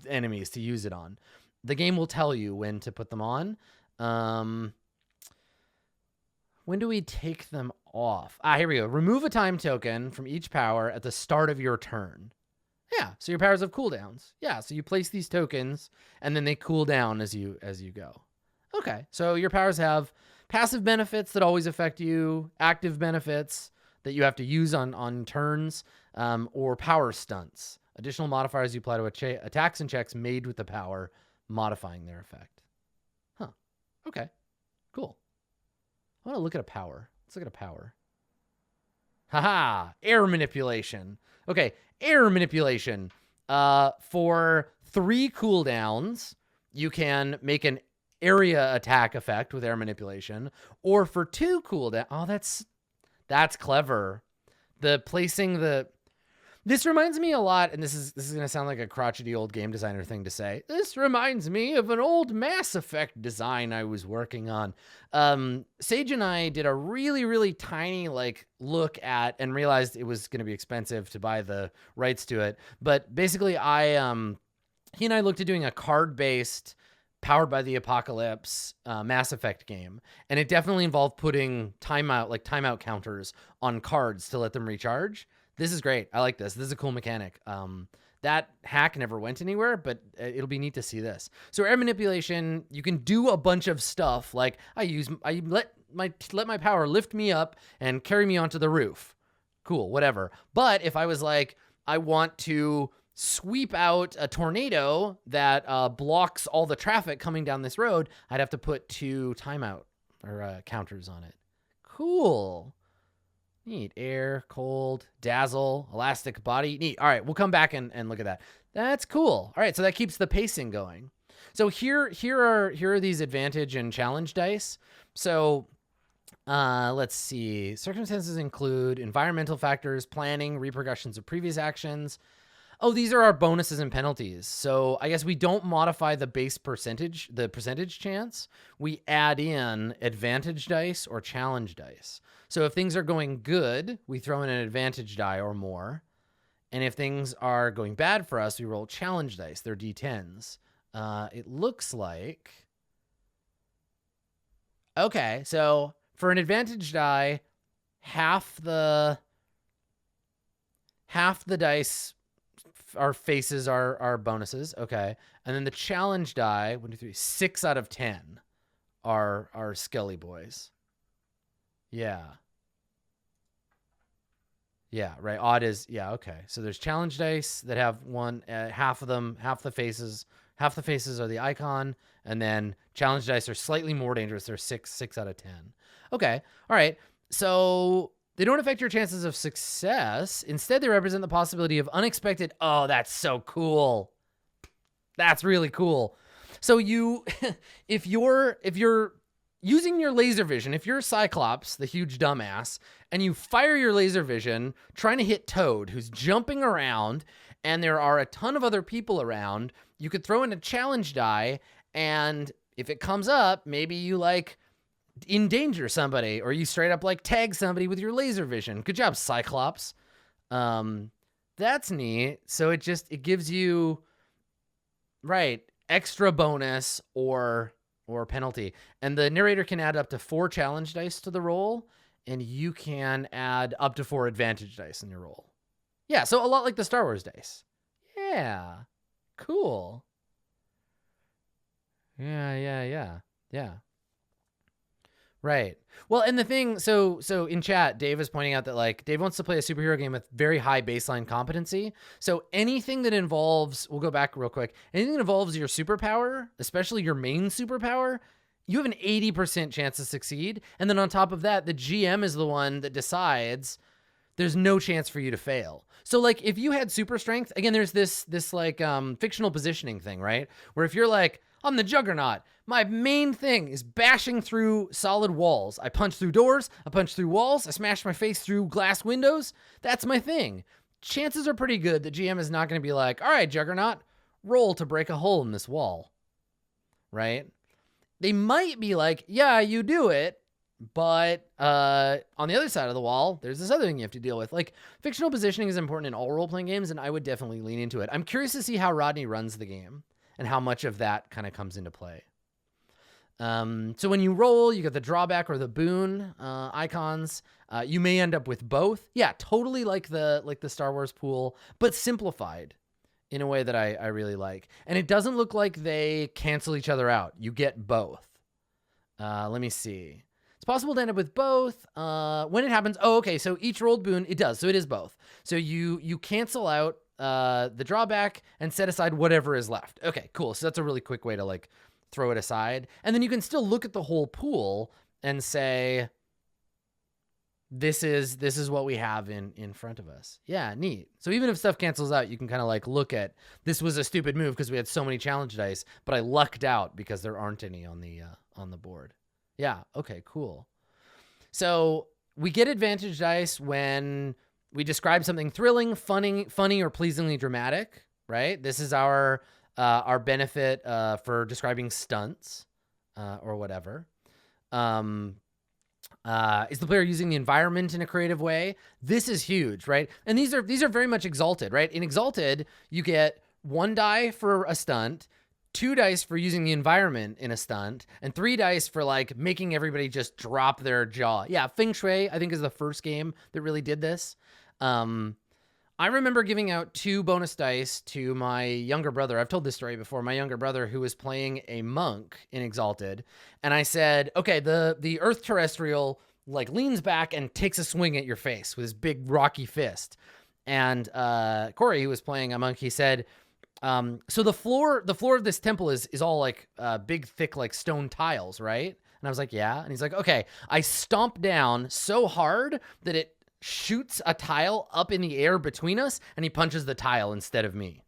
enemies to use it on. The game will tell you when to put them on. When do we take them off? Here we go. Remove a time token from each power at the start of your turn. Yeah, so your powers have cooldowns. Yeah, so you place these tokens, and then they cool down as you go. Okay, so your powers have passive benefits that always affect you, active benefits that you have to use on turns, or power stunts. Additional modifiers you apply to attacks and checks made with the power, modifying their effect. Huh. Okay, cool. I want to look at a power. Let's look at a power. Haha, air manipulation. Okay, air manipulation. For 3 cooldowns, you can make an area attack effect with air manipulation, or for 2 cooldown. Oh, that's clever. This reminds me a lot, and this is going to sound like a crotchety old game designer thing to say. This reminds me of an old Mass Effect design I was working on. Sage and I did a really, really tiny look at and realized it was going to be expensive to buy the rights to it. But basically, he and I looked at doing a card-based, powered by the apocalypse Mass Effect game. And it definitely involved putting timeout counters on cards to let them recharge. This is great. I like this. This is a cool mechanic. That hack never went anywhere, but it'll be neat to see this. So air manipulation, you can do a bunch of stuff. Like I let my power lift me up and carry me onto the roof. Cool, whatever. But if I was like, I want to sweep out a tornado that blocks all the traffic coming down this road, I'd have to put 2 timeout or counters on it. Cool. Neat. Air, cold, dazzle, elastic body. Neat. All right, we'll come back and look at that. That's cool. All right, so that keeps the pacing going. So here are these advantage and challenge dice. So let's see. Circumstances include environmental factors, planning, repercussions of previous actions. Oh, these are our bonuses and penalties. So I guess we don't modify the base percentage, the percentage chance. We add in advantage dice or challenge dice. So if things are going good, we throw in an advantage die or more. And if things are going bad for us, we roll challenge dice. They're D10s. It looks like... Okay, so for an advantage die, half the dice... Our faces are bonuses. Okay. And then the challenge die, 1, 2, 3, 6 out of 10 are Skelly boys. Yeah. Yeah, right. Odd is, yeah, okay. So there's challenge dice that have half of them, half the faces are the icon, and then challenge dice are slightly more dangerous. They're 6 out of 10. Okay. All right. So they don't affect your chances of success. Instead, they represent the possibility of unexpected. Oh, that's so cool. That's really cool. So if you're using your laser vision, if you're Cyclops, the huge dumbass, and you fire your laser vision trying to hit Toad, who's jumping around, and there are a ton of other people around, you could throw in a challenge die, and if it comes up, maybe you endanger somebody, or you straight up tag somebody with your laser vision. Good job, Cyclops. That's neat. So it gives you extra bonus or penalty. And the narrator can add up to 4 challenge dice to the roll, and you can add up to 4 advantage dice in your roll. Yeah, so a lot like the Star Wars dice. Yeah. Cool. Yeah. Right. Well, and the thing, so in chat, Dave is pointing out that Dave wants to play a superhero game with very high baseline competency. So anything that involves, we'll go back real quick, anything that involves your superpower, especially your main superpower, you have an 80% chance to succeed. And then on top of that, the GM is the one that decides there's no chance for you to fail. So if you had super strength, again, there's this fictional positioning thing, right? Where if you're I'm the Juggernaut, my main thing is bashing through solid walls. I punch through doors, I punch through walls, I smash my face through glass windows. That's my thing. Chances are pretty good that GM is not going to be all right, Juggernaut, roll to break a hole in this wall. Right? They might be yeah, you do it, but on the other side of the wall, there's this other thing you have to deal with. Fictional positioning is important in all role-playing games, and I would definitely lean into it. I'm curious to see how Rodney runs the game and how much of that kind of comes into play. So when you roll, you get the drawback or the boon icons. You may end up with both. Yeah, totally like the Star Wars pool, but simplified in a way that I really like. And it doesn't look like they cancel each other out. You get both. Let me see. It's possible to end up with both. When it happens, oh, okay, so each rolled boon, it does. So it is both. So you cancel out the drawback and set aside whatever is left. Okay, cool. So that's a really quick way to like throw it aside. And then you can still look at the whole pool and say, this is what we have in front of us. Yeah, neat. So even if stuff cancels out, you can kind of like look at, this was a stupid move because we had so many challenge dice, but I lucked out because there aren't any on the board. Yeah, okay, cool. So we get advantage dice when we describe something thrilling, funny, or pleasingly dramatic, right? This is our benefit for describing stunts or whatever. Is the player using the environment in a creative way? This is huge, right? And these are very much Exalted, right? In Exalted, you get 1 die for a stunt, 2 dice for using the environment in a stunt, and 3 dice for like making everybody just drop their jaw. Yeah, Feng Shui, I think, is the first game that really did this. I remember giving out 2 bonus dice to my younger brother. I've told this story before. My younger brother, who was playing a monk in Exalted, and I said, okay, the Earth Terrestrial like leans back and takes a swing at your face with his big rocky fist. And Corey, who was playing a monk, he said, so the floor of this temple is all like big, thick, like stone tiles, right? And I was like, yeah. And he's like, okay, I stomp down so hard that it shoots a tile up in the air between us, and he punches the tile instead of me.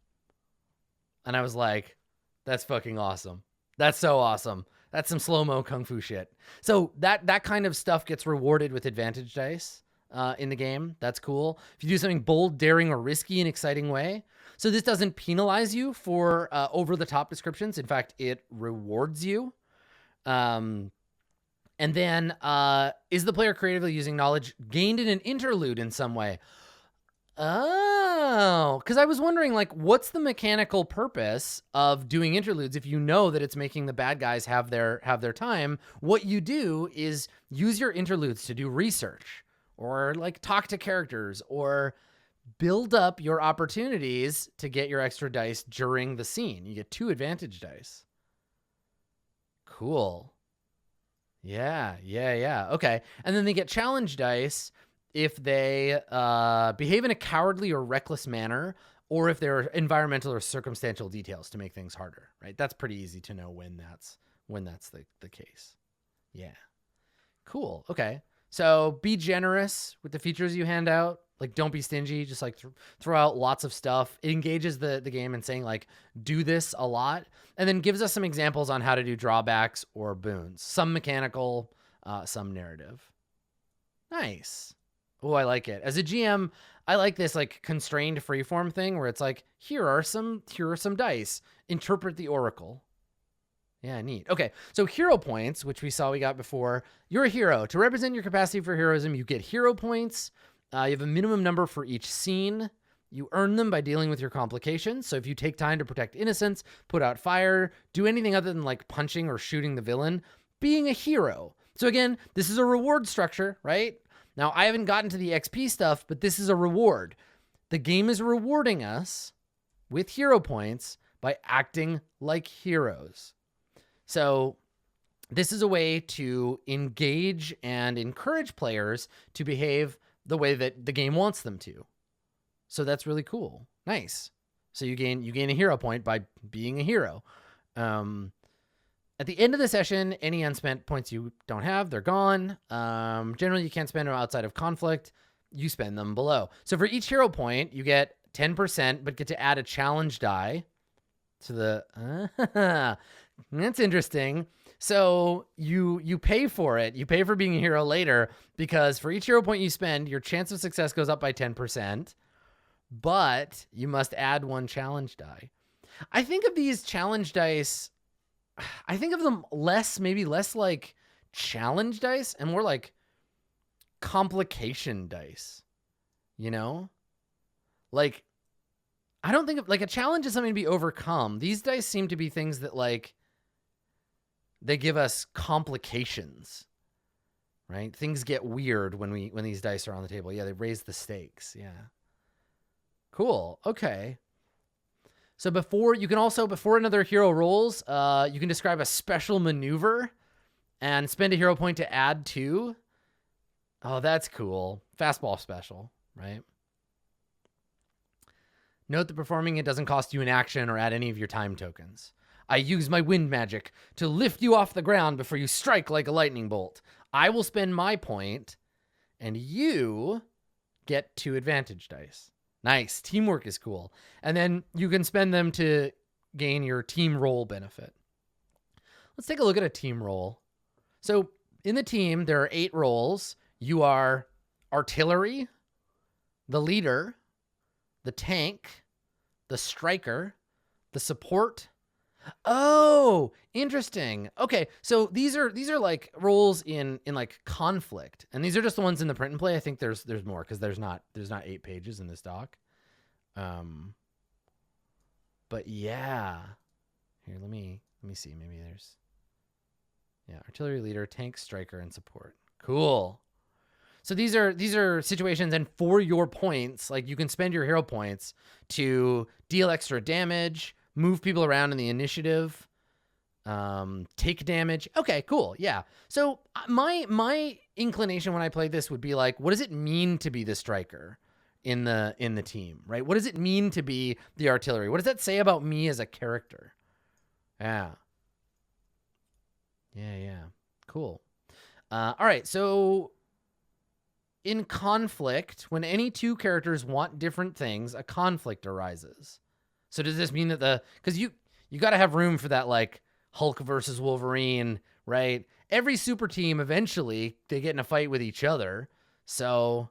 And I was like, that's fucking awesome. That's so awesome. That's some slow-mo kung fu shit. So that kind of stuff gets rewarded with advantage dice in the game. That's cool. If you do something bold, daring, or risky in an exciting way. So this doesn't penalize you for over-the-top descriptions. In fact, it rewards you. And then, is the player creatively using knowledge gained in an interlude in some way? Oh, because I was wondering, like, what's the mechanical purpose of doing interludes if you know that it's making the bad guys have their time? What you do is use your interludes to do research or, like, talk to characters or build up your opportunities to get your extra dice during the scene. You get 2 advantage dice. Cool. Yeah. Okay. And then they get challenge dice if they behave in a cowardly or reckless manner, or if there are environmental or circumstantial details to make things harder, right? That's pretty easy to know when that's the case. Yeah. Cool. Okay. So be generous with the features you hand out. Like, don't be stingy. Just like throw out lots of stuff. It engages the game in saying like, do this a lot, and then gives us some examples on how to do drawbacks or boons. Some mechanical, some narrative. Nice. Oh, I like it. As a GM, I like this like constrained freeform thing where it's like, here are some dice. Interpret the oracle. Yeah, neat. Okay, so hero points, which we saw we got before. You're a hero. To represent your capacity for heroism, you get hero points. You have a minimum number for each scene. You earn them by dealing with your complications. So if you take time to protect innocents, put out fire, do anything other than like punching or shooting the villain, being a hero. So again, this is a reward structure, right? Now, I haven't gotten to the XP stuff, but this is a reward. The game is rewarding us with hero points by acting like heroes. So this is a way to engage and encourage players to behave the way that the game wants them to. So that's really cool. Nice. So you gain a hero point by being a hero. At the end of the session, any unspent points you don't have, they're gone. Generally, you can't spend them outside of conflict. You spend them below. So for each hero point, you get 10%, but get to add a challenge die to the... That's interesting. So you pay for it. You pay for being a hero later because for each hero point you spend, your chance of success goes up by 10%, but you must add 1 challenge die. I think of these challenge dice, I think of them maybe less like challenge dice and more like complication dice, you know? Like, I don't think of, like, a challenge is something to be overcome. These dice seem to be things that, like, They give us complications, right? Things get weird when these dice are on the table. Yeah, they raise the stakes. Yeah. Cool. Okay. So before another hero rolls, you can describe a special maneuver and spend a hero point to add to. Oh, that's cool. Fastball special, right? Note that performing it doesn't cost you an action or add any of your time tokens. I use my wind magic to lift you off the ground before you strike like a lightning bolt. I will spend my point, and you get 2 advantage dice. Nice. Teamwork is cool. And then you can spend them to gain your team roll benefit. Let's take a look at a team roll. So in the team, there are 8 roles. You are artillery, the leader, the tank, the striker, the support. Oh, interesting. Okay, so these are like roles in like conflict, and these are just the ones in the print and play. I think there's more because there's not 8 pages in this doc. But yeah, here let me see. Maybe there's artillery leader, tank, striker, and support. Cool. So these are situations, and for your points, like you can spend your hero points to deal extra damage, move people around in the initiative, take damage. Okay, cool. Yeah. So my inclination when I play this would be like, what does it mean to be the striker in the team, right? What does it mean to be the artillery? What does that say about me as a character? Yeah. Yeah. Cool. All right. So in conflict, when any 2 characters want different things, a conflict arises. So does this mean that because you got to have room for that, like Hulk versus Wolverine, right? Every super team, eventually they get in a fight with each other. So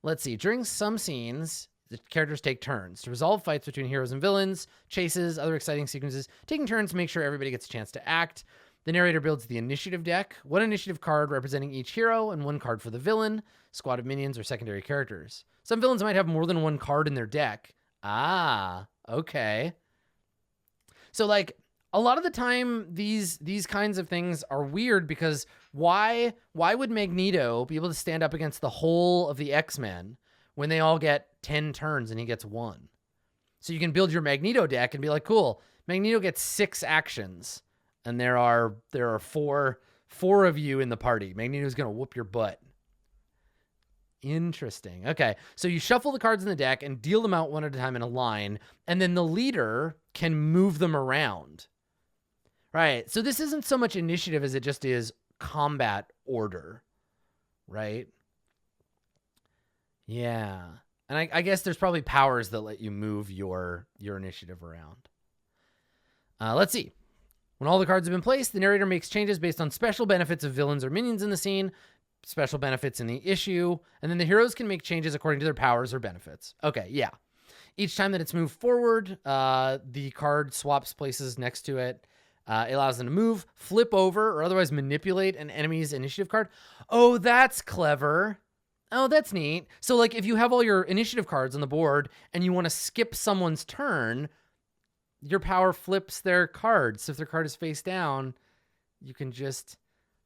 let's see. During some scenes, the characters take turns to resolve fights between heroes and villains, chases, other exciting sequences, taking turns to make sure everybody gets a chance to act. The narrator builds the initiative deck, 1 initiative card representing each hero and 1 card for the villain, squad of minions, or secondary characters. Some villains might have more than 1 card in their deck. Ah, okay. So like a lot of the time these kinds of things are weird because why would Magneto be able to stand up against the whole of the X-Men when they all get 10 turns and he gets 1? So you can build your Magneto deck and be like, cool, Magneto gets 6 actions. And there are 4 of you in the party. Magneto's going to whoop your butt. Interesting. Okay. So you shuffle the cards in the deck and deal them out one at a time in a line. And then the leader can move them around. Right. So this isn't so much initiative as it just is combat order. Right. Yeah. And I guess there's probably powers that let you move your initiative around. Let's see. When all the cards have been placed, the narrator makes changes based on special benefits of villains or minions in the scene, special benefits in the issue, and then the heroes can make changes according to their powers or benefits. Okay, yeah. Each time that it's moved forward, the card swaps places next to it. It allows them to move, flip over, or otherwise manipulate an enemy's initiative card. Oh, that's clever. Oh, that's neat. So, like, if you have all your initiative cards on the board and you want to skip someone's turn, your power flips their cards. So if their card is face down, you can just,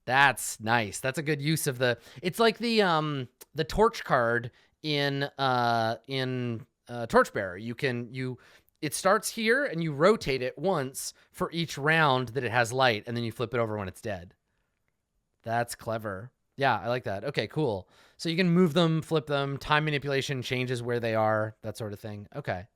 that's nice. That's a good use of it's like the torch card in Torchbearer. It starts here and you rotate it once for each round that it has light, and then you flip it over when it's dead. That's clever. Yeah, I like that. Okay, cool. So you can move them, flip them, time manipulation changes where they are, that sort of thing. Okay.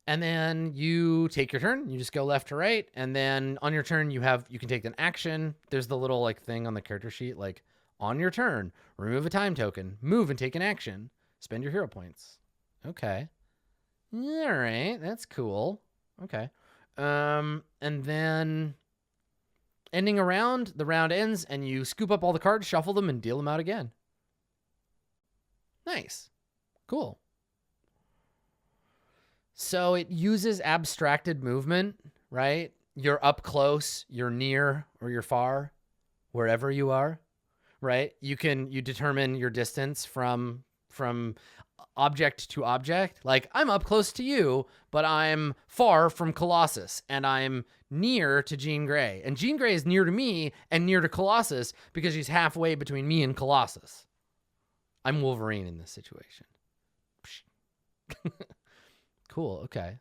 And then you take your turn. You just go left to right. And then on your turn, you can take an action. There's the little like thing on the character sheet, like on your turn, remove a time token, move and take an action, spend your hero points. Okay. All right. That's cool. Okay. And then ending a round, the round ends and you scoop up all the cards, shuffle them, and deal them out again. Nice. Cool. So it uses abstracted movement, right? You're up close, you're near, or you're far, wherever you are, right? You determine your distance from from object to object. Like, I'm up close to you, but I'm far from Colossus, and I'm near to Jean Grey. And Jean Grey is near to me and near to Colossus because she's halfway between me and Colossus. I'm Wolverine in this situation. Cool, okay.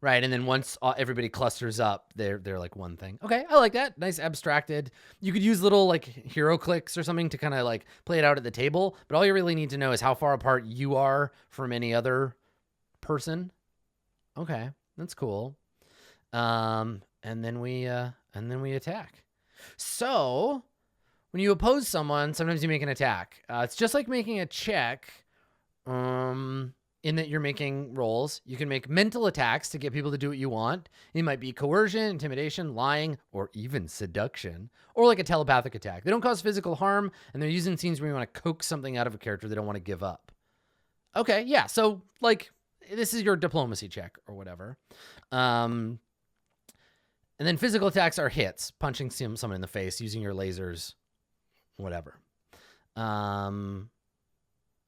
Right, and then once everybody clusters up, they're like one thing. Okay, I like that. Nice abstracted. You could use little like hero clicks or something to kind of like play it out at the table, but all you really need to know is how far apart you are from any other person. Okay, that's cool. And then we attack. So when you oppose someone, sometimes you make an attack. It's just like making a check. In that you're making rolls. You can make mental attacks to get people to do what you want. It might be coercion, intimidation, lying, or even seduction, or like a telepathic attack. They don't cause physical harm, and they're used in scenes where you want to coax something out of a character they don't want to give up. Okay, yeah, so like this is your diplomacy check or whatever. And then physical attacks are hits, punching someone in the face, using your lasers, whatever. A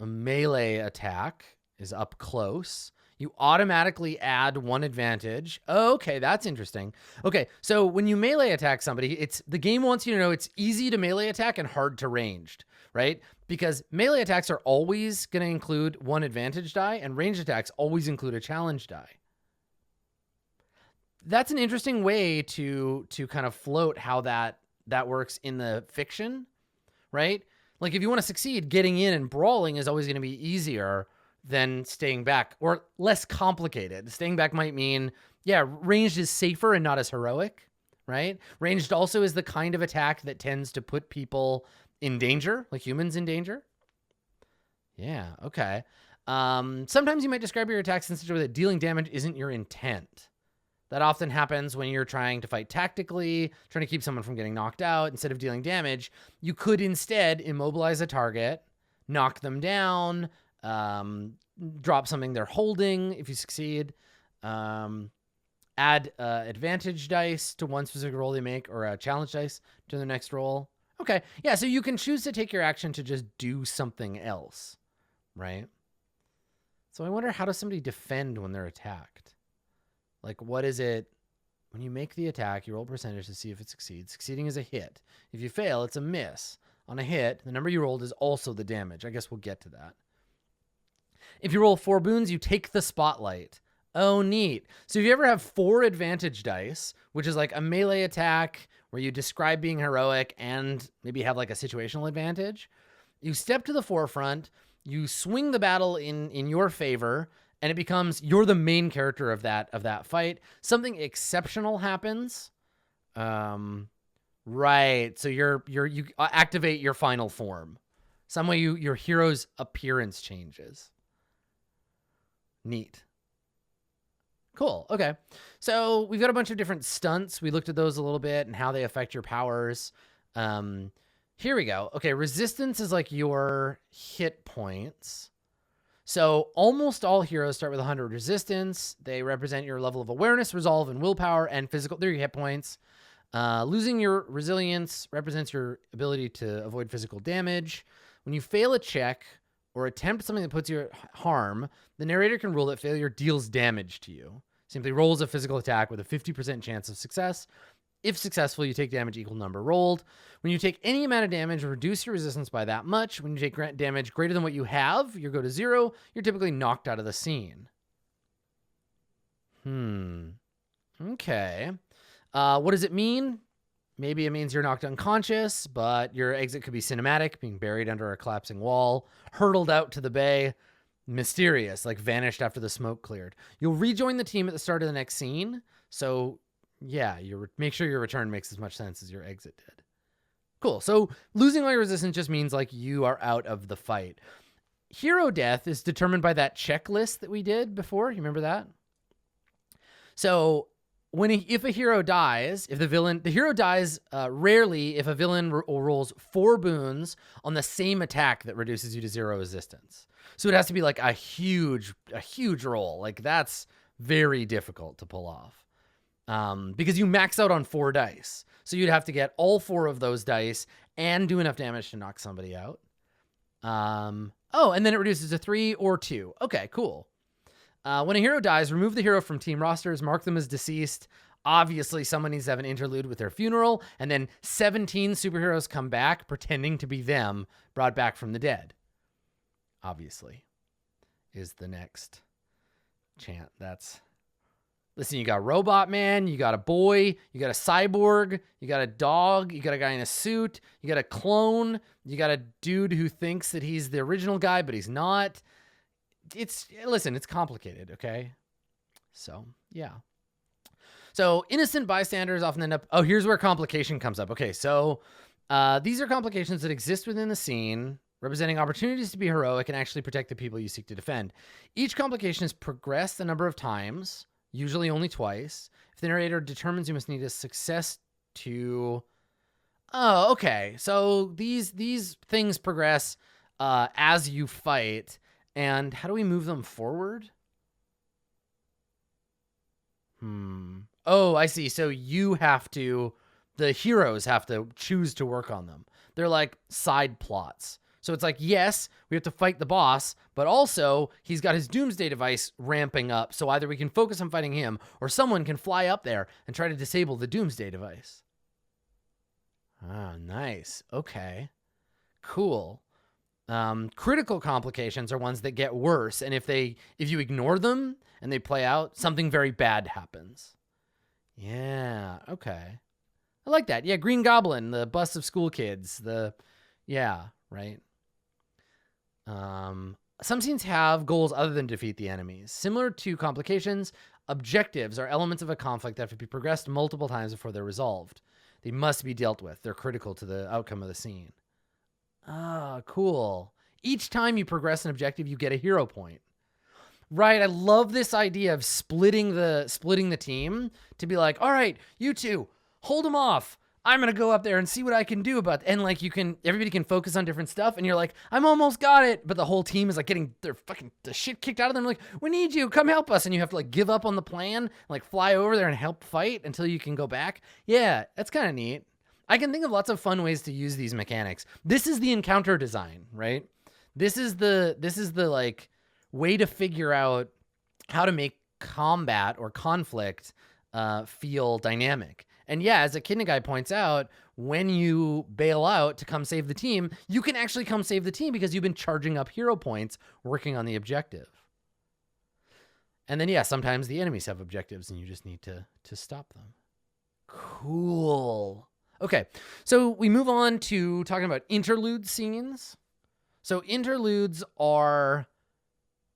melee attack is up close. You automatically add one advantage. Okay, that's interesting. Okay, so when you melee attack somebody, the game wants you to know it's easy to melee attack and hard to ranged, right? Because melee attacks are always going to include one advantage die, and ranged attacks always include a challenge die. That's an interesting way to kind of float how that works in the fiction, right? Like if you want to succeed, getting in and brawling is always going to be easier than staying back, or less complicated. Staying back might mean, yeah, ranged is safer and not as heroic, right? Ranged also is the kind of attack that tends to put people in danger, like humans in danger. Yeah, okay. Sometimes you might describe your attacks in such a way that dealing damage isn't your intent. That often happens when you're trying to fight tactically, trying to keep someone from getting knocked out. Instead of dealing damage, you could instead immobilize a target, knock them down, drop something they're holding if you succeed, add advantage dice to one specific roll they make, or a challenge dice to the next roll. Okay, yeah, so you can choose to take your action to just do something else, right? So I wonder, how does somebody defend when they're attacked? Like, what is it? When you make the attack, you roll percentage to see if it succeeds. Succeeding is a hit. If you fail, it's a miss. On a hit, the number you rolled is also the damage. I guess we'll get to that. If you roll 4 boons, you take the spotlight. Oh, neat. So if you ever have 4 advantage dice, which is like a melee attack where you describe being heroic and maybe have like a situational advantage, you step to the forefront, you swing the battle in your favor, and it becomes you're the main character of that fight. Something exceptional happens. Right. So you activate your final form. Some way your hero's appearance changes. Neat. Cool. Okay. So we've got a bunch of different stunts. We looked at those a little bit and how they affect your powers. Here we go. Okay. Resistance is like your hit points. So almost all heroes start with 100 resistance. They represent your level of awareness, resolve, and willpower, and physical. They're your hit points. Losing your resilience represents your ability to avoid physical damage. When you fail a check or attempt something that puts you at harm, the narrator can rule that failure deals damage to you. Simply rolls a physical attack with a 50% chance of success. If successful, you take damage equal number rolled. When you take any amount of damage, reduce your resistance by that much. When you take damage greater than what you have, you go to 0. You're typically knocked out of the scene. Okay. What does it mean? Maybe it means you're knocked unconscious, but your exit could be cinematic, being buried under a collapsing wall, hurtled out to the bay, mysterious, like vanished after the smoke cleared. You'll rejoin the team at the start of the next scene, so yeah, make sure your return makes as much sense as your exit did. Cool. So losing all your resistance just means like you are out of the fight. Hero death is determined by that checklist that we did before. You remember that? So if a hero dies, the hero dies rarely if a villain rolls 4 boons on the same attack that reduces you to 0 resistance. So it has to be like a huge roll. Like that's very difficult to pull off. Because you max out on 4 dice. So you'd have to get all 4 of those dice and do enough damage to knock somebody out. Oh, and then it reduces to 3 or 2. Okay, cool. When a hero dies, remove the hero from team rosters, mark them as deceased. Obviously, someone needs to have an interlude with their funeral, and then 17 superheroes come back pretending to be them, brought back from the dead. Obviously, is the next chant. Listen, you got Robot Man, you got a boy, you got a cyborg, you got a dog, you got a guy in a suit, you got a clone, you got a dude who thinks that he's the original guy, but he's not. Listen, it's complicated, okay? So, yeah. So, innocent bystanders often end up... Oh, here's where complication comes up. Okay, so these are complications that exist within the scene, representing opportunities to be heroic and actually protect the people you seek to defend. Each complication is progressed a number of times, usually only twice. If the narrator determines you must need a success to... Oh, okay. So these things progress as you fight. And how do we move them forward? Oh, I see. So the heroes have to choose to work on them. They're like side plots. So it's like, yes, we have to fight the boss, but also he's got his doomsday device ramping up. So either we can focus on fighting him or someone can fly up there and try to disable the doomsday device. Ah, nice. Okay, cool. Critical complications are ones that get worse. And if you ignore them and they play out, something very bad happens. Yeah. Okay. I like that. Yeah. Green Goblin, the bus of school kids, yeah, right. Some scenes have goals other than defeat the enemies. Similar to complications, objectives are elements of a conflict that have to be progressed multiple times before they're resolved. They must be dealt with. They're critical to the outcome of the scene. Ah, cool. Each time you progress an objective, you get a hero point. Right, I love this idea of splitting the team to be like, all right, you two, hold them off. I'm gonna go up there and see what I can do about it. And like everybody can focus on different stuff, and you're like, I'm almost got it, but the whole team is like getting the shit kicked out of them. Like, we need you, come help us, and you have to like give up on the plan, like fly over there and help fight until you can go back. Yeah, that's kind of neat. I can think of lots of fun ways to use these mechanics. This is the encounter design, right? This is the like way to figure out how to make combat or conflict feel dynamic. And yeah, as Echidna Guy points out, when you bail out to come save the team, you can actually come save the team because you've been charging up hero points working on the objective. And then, yeah, sometimes the enemies have objectives and you just need to stop them. Cool. Okay, so we move on to talking about interlude scenes. So interludes are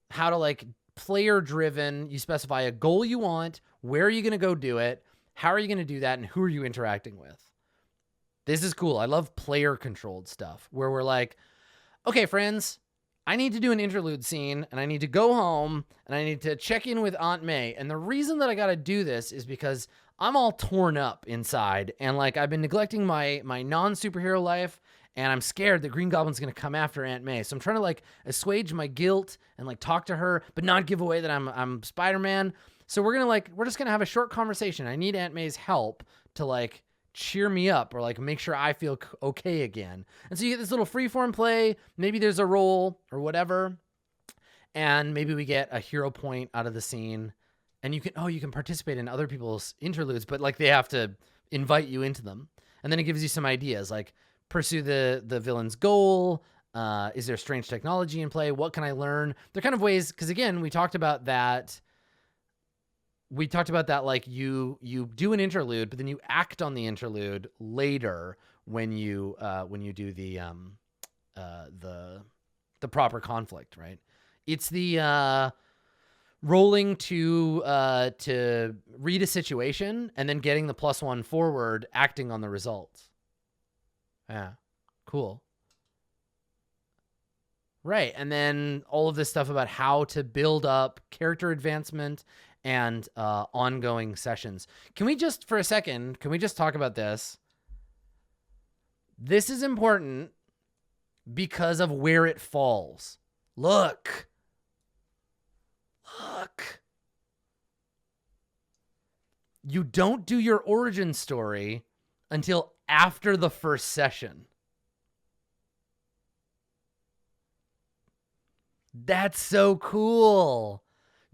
how to like player-driven. You specify a goal you want, where are you going to go do it, how are you going to do that, and who are you interacting with? This is cool. I love player-controlled stuff where we're like, okay, friends, I need to do an interlude scene, and I need to go home, and I need to check in with Aunt May. And the reason that I got to do this is because I'm all torn up inside, and like I've been neglecting my non-superhero life, and I'm scared that Green Goblin's going to come after Aunt May. So I'm trying to like assuage my guilt and like talk to her, but not give away that I'm Spider-Man. So we're just going to have a short conversation. I need Aunt May's help to like cheer me up or like make sure I feel okay again. And so you get this little freeform play. Maybe there's a roll or whatever. And maybe we get a hero point out of the scene. And you can participate in other people's interludes, but like they have to invite you into them. And then it gives you some ideas like pursue the villain's goal. Is there strange technology in play? What can I learn? They're kind of ways, because again, we talked about that like you do an interlude, but then you act on the interlude later when you do the proper conflict, right? It's the rolling to read a situation and then getting the +1 forward, acting on the results. Yeah, cool. Right, and then all of this stuff about how to build up character advancement and ongoing sessions. Can we just, for a second, talk about this? This is important because of where it falls. Look. You don't do your origin story until after the first session. That's so cool.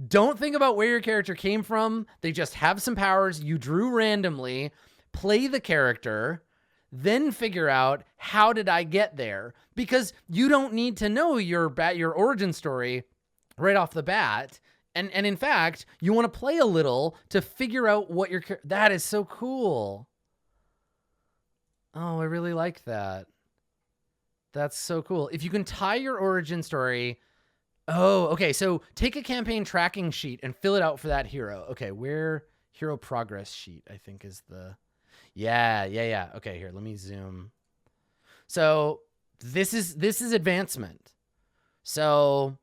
Don't think about where your character came from. They just have some powers you drew randomly. Play the character, then figure out how did I get there? Because you don't need to know your origin story right off the bat. And in fact, you want to play a little to figure out what that is so cool. Oh, I really like that. That's so cool. If you can tie your origin story. Oh, okay. So take a campaign tracking sheet and fill it out for that hero. Okay, where hero progress sheet, I think is the... Yeah. Okay, here, let me zoom. So this is advancement. So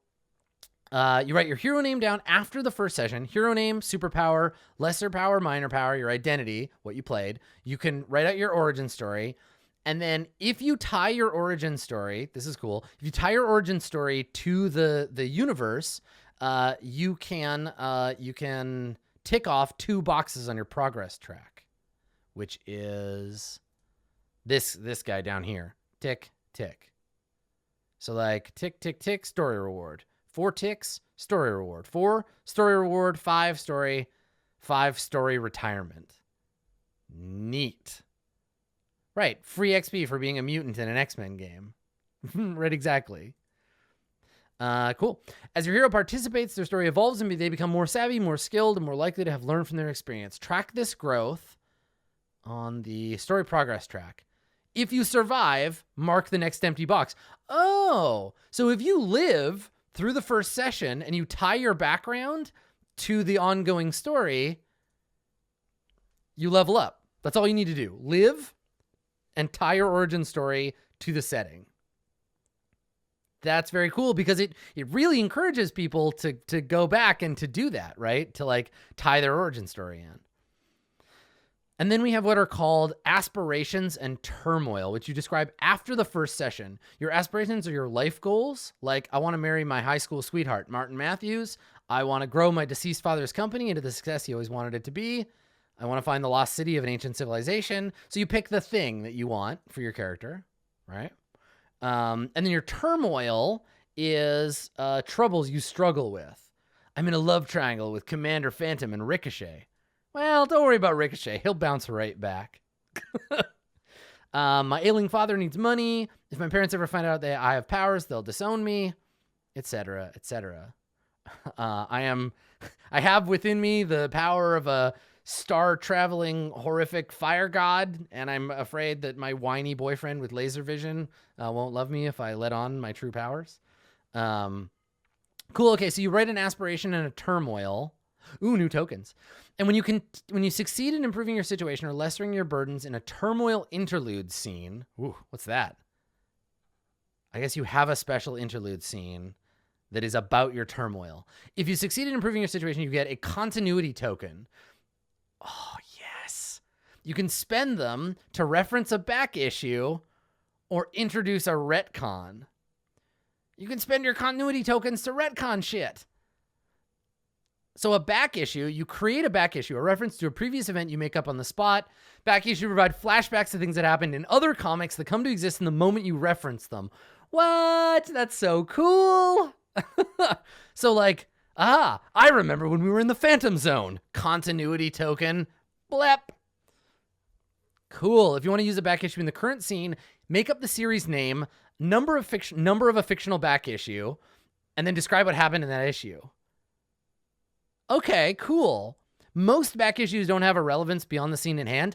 you write your hero name down after the first session. Hero name, superpower, lesser power, minor power, your identity, what you played. You can write out your origin story. And then if you tie your origin story, this is cool. If you tie your origin story to the universe, you can tick off 2 boxes on your progress track, which is this guy down here. Tick, tick. So like tick, tick, tick, story reward. 4 ticks, story reward. 4 story reward, 5 story retirement. Neat. Right, free XP for being a mutant in an X-Men game. Right, exactly. Cool. As your hero participates, their story evolves and they become more savvy, more skilled, and more likely to have learned from their experience. Track this growth on the story progress track. If you survive, mark the next empty box. Oh, so if you live through the first session and you tie your background to the ongoing story, you level up. That's all you need to do. Live and tie your origin story to the setting. That's very cool because it really encourages people to go back and to do that, right? To like tie their origin story in. And then we have what are called aspirations and turmoil, which you describe after the first session. Your aspirations are your life goals. Like, I want to marry my high school sweetheart, Martin Matthews. I want to grow my deceased father's company into the success he always wanted it to be. I want to find the lost city of an ancient civilization. So you pick the thing that you want for your character, right? And then your turmoil is troubles you struggle with. I'm in a love triangle with Commander Phantom and Ricochet. Well, don't worry about Ricochet. He'll bounce right back. My ailing father needs money. If my parents ever find out that I have powers, they'll disown me, etc., etc. I have within me the power of a star-traveling horrific fire god, and I'm afraid that my whiny boyfriend with laser vision won't love me if I let on my true powers. Cool. Okay, so you write an aspiration and a turmoil. Ooh, new tokens. And when you succeed in improving your situation or lessering your burdens in a turmoil interlude scene, ooh, what's that? I guess you have a special interlude scene that is about your turmoil. If you succeed in improving your situation, you get a continuity token. Oh, yes. You can spend them to reference a back issue or introduce a retcon. You can spend your continuity tokens to retcon shit. So a back issue, you create a back issue, a reference to a previous event you make up on the spot. Back issue provide flashbacks to things that happened in other comics that come to exist in the moment you reference them. What? That's so cool. So like, I remember when we were in the Phantom Zone. Continuity token. Blep. Cool. If you want to use a back issue in the current scene, make up the series name, number of a fictional back issue, and then describe what happened in that issue. Okay, cool. Most back issues don't have a relevance beyond the scene in hand.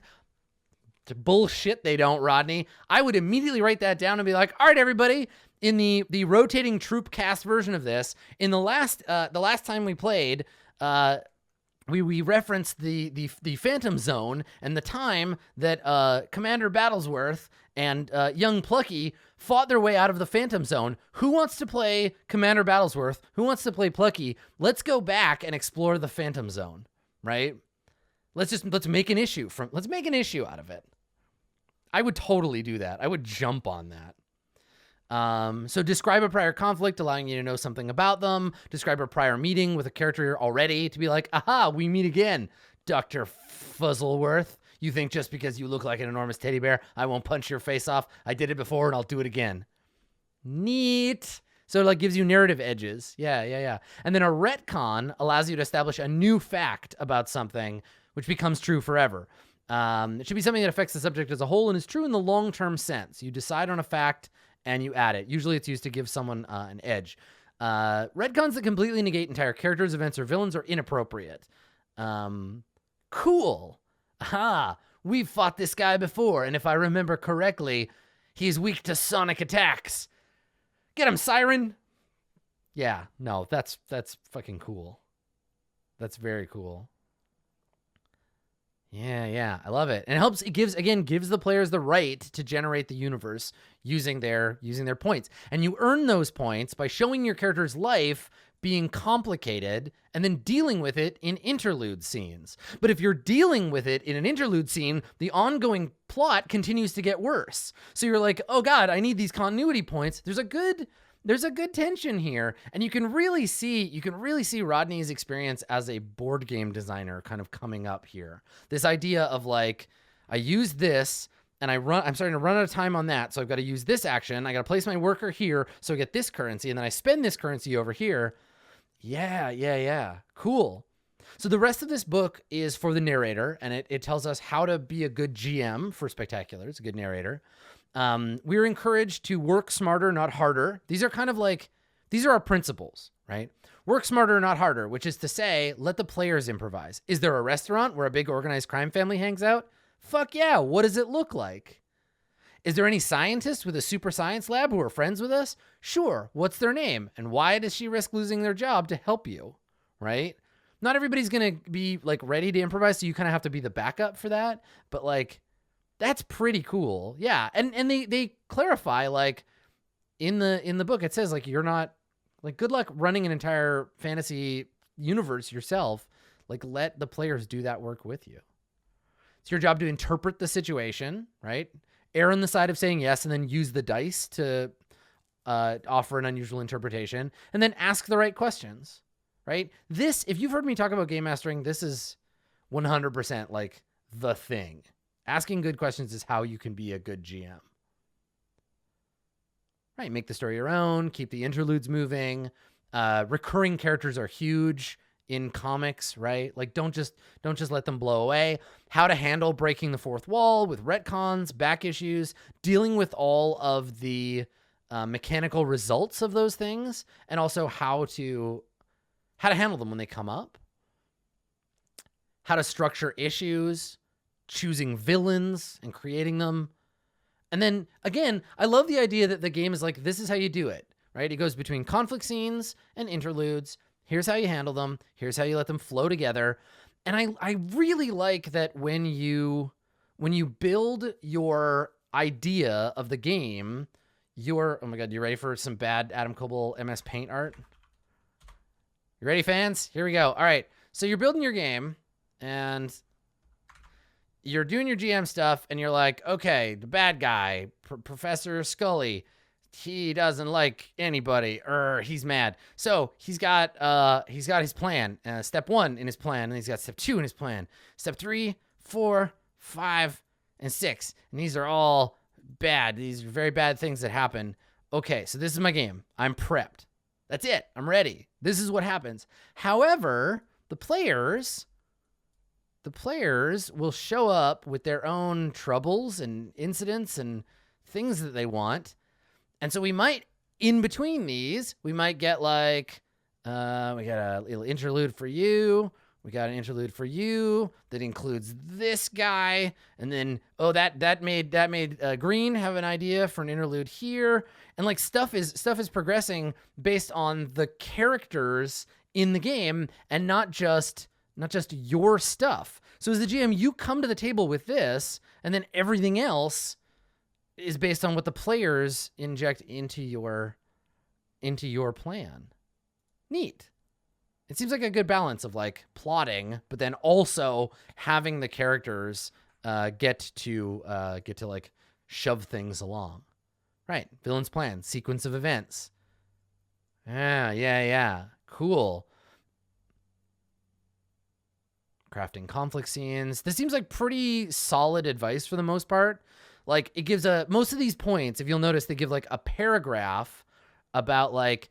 Bullshit, they don't, Rodney. I would immediately write that down and be like, all right, everybody, in the rotating troop cast version of this, in the last time we played, we referenced the Phantom Zone and the time that Commander Battlesworth and young Plucky fought their way out of the Phantom Zone. Who wants to play Commander Battlesworth? Who wants to play Plucky? Let's go back and explore the Phantom Zone, right? Let's make an issue out of it. I would totally do that. I would jump on that. So describe a prior conflict, allowing you to know something about them. Describe a prior meeting with a character already to be like, aha, we meet again, Dr. Fuzzleworth. You think just because you look like an enormous teddy bear, I won't punch your face off? I did it before and I'll do it again. Neat. So it like gives you narrative edges. Yeah. And then a retcon allows you to establish a new fact about something, which becomes true forever. It should be something that affects the subject as a whole and is true in the long-term sense. You decide on a fact and you add it. Usually it's used to give someone an edge. Retcons that completely negate entire characters, events, or villains are inappropriate. Cool. Aha. We've fought this guy before, and if I remember correctly, he's weak to sonic attacks. Get him, Siren. Yeah, no, that's fucking cool. That's very cool. Yeah, I love it. And it helps, it gives the players the right to generate the universe using their points. And you earn those points by showing your character's life being complicated and then dealing with it in interlude scenes. But if you're dealing with it in an interlude scene, the ongoing plot continues to get worse. So you're like, oh God, I need these continuity points. There's a good tension here. And you can really see Rodney's experience as a board game designer kind of coming up here. This idea of like, I use this and I'm starting to run out of time on that. So I've got to use this action. I got to place my worker here. So I get this currency and then I spend this currency over here. Yeah. Cool. So the rest of this book is for the narrator, and it tells us how to be a good GM for Spectaculars, a good narrator. We're encouraged to work smarter, not harder. These are our principles, right? Work smarter, not harder, which is to say, let the players improvise. Is there a restaurant where a big organized crime family hangs out? Fuck yeah. What does it look like? Is there any scientists with a super science lab who are friends with us? Sure. What's their name? And why does she risk losing their job to help you? Right? Not everybody's going to be like ready to improvise. So you kind of have to be the backup for that. But like, that's pretty cool. Yeah. And they clarify, like in the book, it says like, you're not like, good luck running an entire fantasy universe yourself. Like, let the players do that work with you. It's your job to interpret the situation, right? Err on the side of saying yes, and then use the dice to offer an unusual interpretation, and then ask the right questions, right? This, if you've heard me talk about game mastering, this is 100% like the thing. Asking good questions is how you can be a good GM. Right, make the story your own, keep the interludes moving. Recurring characters are huge in comics, right? Like don't just let them blow away. How to handle breaking the fourth wall with retcons, back issues, dealing with all of the mechanical results of those things, and also how to handle them when they come up. How to structure issues, choosing villains and creating them. And then again, I love the idea that the game is like, this is how you do it, right? It goes between conflict scenes and interludes. Here's how you handle them. Here's how you let them flow together. And I really like that when you build your idea of the game, oh my God, you ready for some bad Adam Coble MS Paint art? You ready, fans? Here we go. All right. So you're building your game and you're doing your GM stuff and you're like, okay, the bad guy, Professor Scully, he doesn't like anybody, he's mad. So he's got his plan. Step 1 in his plan, and he's got step 2 in his plan. Step 3, 4, 5, and 6. And these are all bad. These are very bad things that happen. Okay, so this is my game. I'm prepped. That's it. I'm ready. This is what happens. However, the players will show up with their own troubles and incidents and things that they want. And so we might, in between these, we might get like, we got a little interlude for you. We got an interlude for you that includes this guy. And then, that made Green have an idea for an interlude here. And like stuff is progressing based on the characters in the game and not just your stuff. So as the GM, you come to the table with this, and then everything else is based on what the players inject into your plan. Neat. It seems like a good balance of like plotting, but then also having the characters get to like shove things along. Right. Villain's plan, sequence of events. Yeah. Cool. Crafting conflict scenes. This seems like pretty solid advice for the most part. Like it gives most of these points, if you'll notice, they give like a paragraph about like,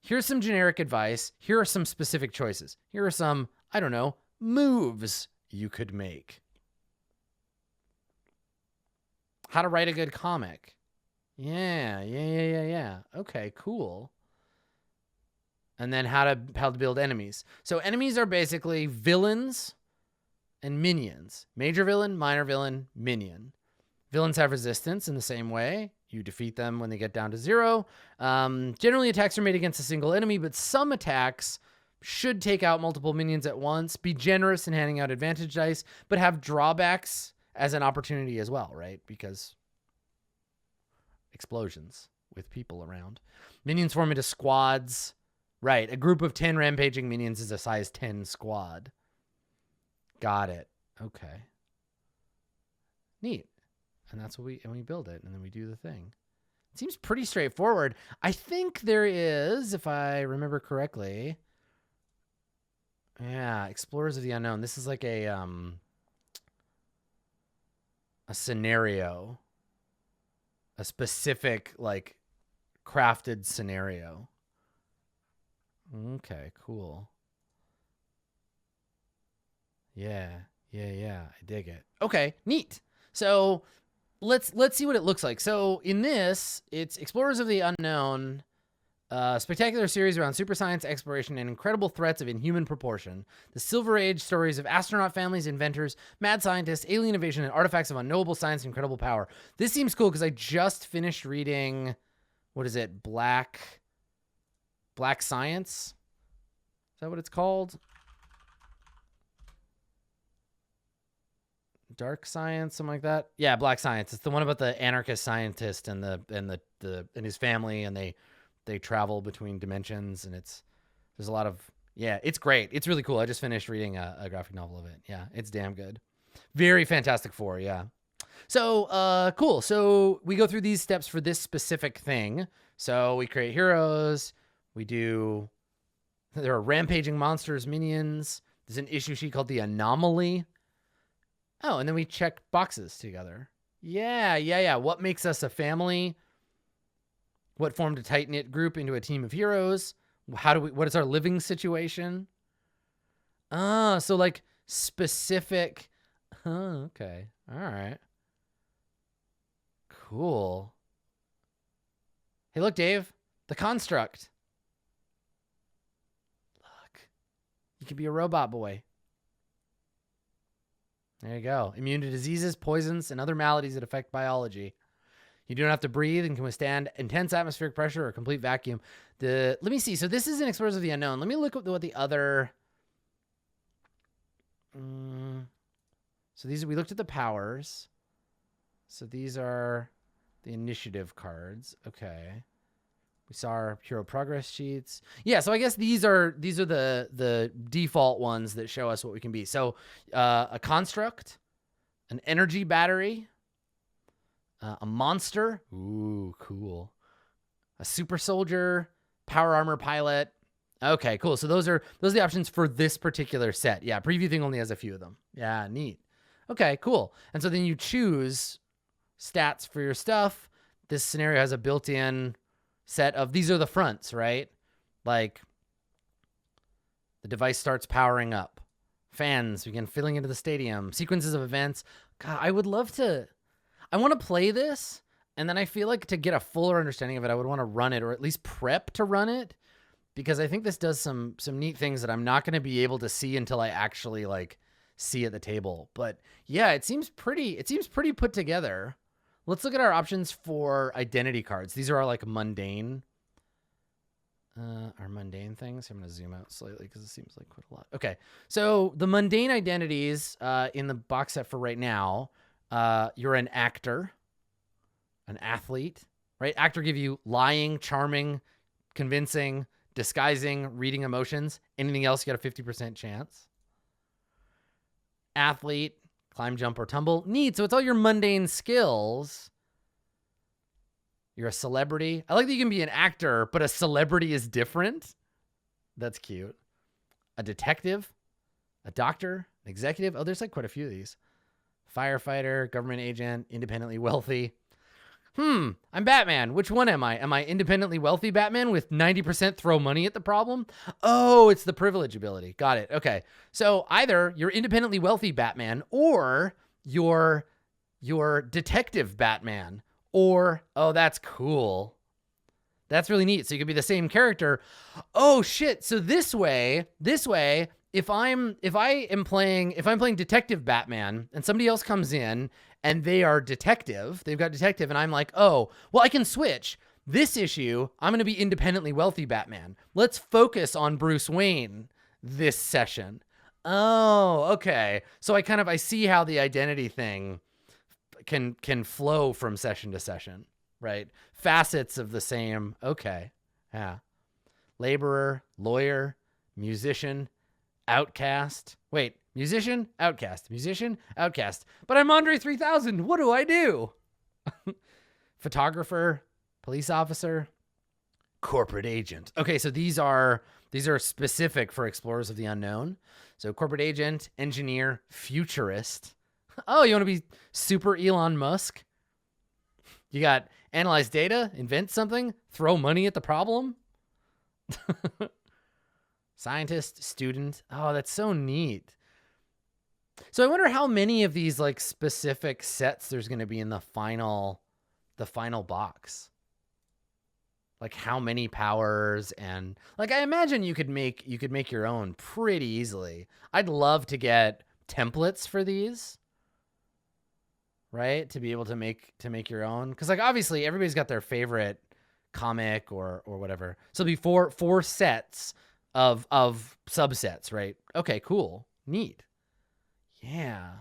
here's some generic advice. Here are some specific choices. Here are some, I don't know, moves you could make. How to write a good comic. Yeah. Okay, cool. And then how to build enemies. So enemies are basically villains and minions. Major villain, minor villain, minion. Villains have resistance in the same way. You defeat them when they get down to 0. Generally, attacks are made against a single enemy, but some attacks should take out multiple minions at once. Be generous in handing out advantage dice, but have drawbacks as an opportunity as well, right? Because explosions with people around. Minions form into squads. Right, a group of 10 rampaging minions is a size 10 squad. Got it. Okay. Neat. And that's what we build it, and then we do the thing. It seems pretty straightforward. I think there is, if I remember correctly, yeah, Explorers of the Unknown. This is like a scenario, a specific like crafted scenario. Okay, cool. Yeah. I dig it. Okay, neat. So let's see what it looks like. So in this, it's Explorers of the Unknown, spectacular series around super science, exploration, and incredible threats of inhuman proportion. The Silver Age stories of astronaut families, inventors, mad scientists, alien invasion, and artifacts of unknowable science and incredible power. This seems cool because I just finished reading, what is it, Black Science? Is that what it's called? Dark Science, something like that. Yeah, Black Science. It's the one about the anarchist scientist and his family, and they travel between dimensions, and there's a lot of, yeah, it's great. It's really cool. I just finished reading a graphic novel of it. Yeah, it's damn good. Very Fantastic Four, yeah. So, cool. So we go through these steps for this specific thing. So we create heroes. There are rampaging monsters, minions. There's an issue sheet called the Anomaly. Oh, and then we check boxes together. Yeah. What makes us a family? What formed a tight-knit group into a team of heroes? What is our living situation? So like specific. Okay. All right. Cool. Hey, look, Dave, the construct. Look, you could be a robot boy. There you go. Immune to diseases, poisons, and other maladies that affect biology. You don't have to breathe and can withstand intense atmospheric pressure or complete vacuum. Let me see. So this is an Explorers of the Unknown. Let me look at what the other. So we looked at the powers. So these are the initiative cards. Okay. We saw our hero progress sheets. Yeah, so I guess these are the default ones that show us what we can be. So a construct, an energy battery, a monster. Ooh, cool. A super soldier, power armor pilot. Okay, cool. So those are the options for this particular set. Yeah, preview thing only has a few of them. Yeah, neat. Okay, cool. And so then you choose stats for your stuff. This scenario has a built-in set of, these are the fronts, right? Like the device starts powering up. Fans begin filling into the stadium. Sequences of events. God, I want to play this, and then I feel like to get a fuller understanding of it, I would want to run it, or at least prep to run it, because I think this does some neat things that I'm not going to be able to see until I actually like see at the table. But yeah, it seems pretty put together. Let's look at our options for identity cards. These are our like mundane things. I'm going to zoom out slightly because it seems like quite a lot. Okay. So the mundane identities in the box set for right now, you're an actor, an athlete, right? Actor give you lying, charming, convincing, disguising, reading emotions. Anything else, you got a 50% chance. Athlete, climb, jump, or tumble. Neat. So it's all your mundane skills. You're a celebrity. I like that you can be an actor, but a celebrity is different. That's cute. A detective, a doctor, an executive. Oh, there's like quite a few of these. Firefighter, government agent, independently wealthy. I'm Batman. Which one am I? Am I independently wealthy Batman with 90% throw money at the problem? Oh, it's the privilege ability. Got it. Okay. So either you're independently wealthy Batman or you're detective Batman, or, oh, that's cool. That's really neat. So you could be the same character. Oh shit. So this way, if I'm playing detective Batman and somebody else comes in and they've got detective, and I'm like, oh, well, I can switch. This issue, I'm going to be independently wealthy Batman. Let's focus on Bruce Wayne this session. Oh, okay. So I see how the identity thing can flow from session to session, right? Facets of the same. Okay. Yeah. Laborer, lawyer, musician, outcast. Wait, musician, outcast. But I'm Andre 3000. What do I do? Photographer, police officer, corporate agent. Okay, so these are specific for explorers of the unknown. So corporate agent, engineer, futurist. Oh, you want to be super Elon Musk? You got analyze data, invent something, throw money at the problem. Scientist, student. Oh, that's so neat. So I wonder how many of these like specific sets there's going to be in the final box. Like how many powers, and like I imagine you could make your own pretty easily. I'd love to get templates for these. Right? To be able to make your own, cuz like obviously everybody's got their favorite comic or whatever. So it'll be four sets of subsets, right? Okay, cool. Neat. Yeah.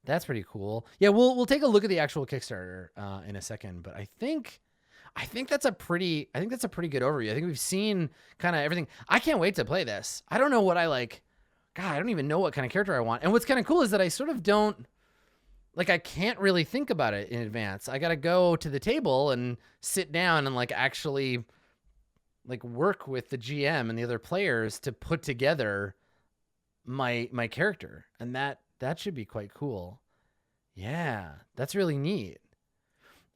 That's pretty cool. Yeah, we'll take a look at the actual Kickstarter in a second, but I think that's a pretty good overview. I think we've seen kind of everything. I can't wait to play this. I don't know what I like. God, I don't even know what kind of character I want. And what's kind of cool is that I sort of don't, like, I can't really think about it in advance. I got to go to the table and sit down and like actually like work with the GM and the other players to put together my character. And that should be quite cool. Yeah, that's really neat.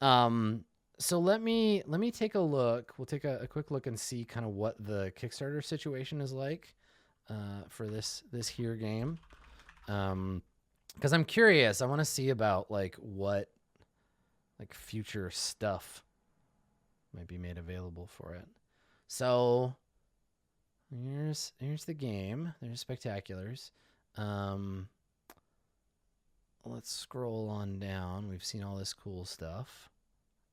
So let me take a look. We'll take a quick look and see kind of what the Kickstarter situation is like for this here game. Because I'm curious. I want to see about like what like future stuff might be made available for it. So here's the game. There's Spectaculars. Let's scroll on down. We've seen all this cool stuff.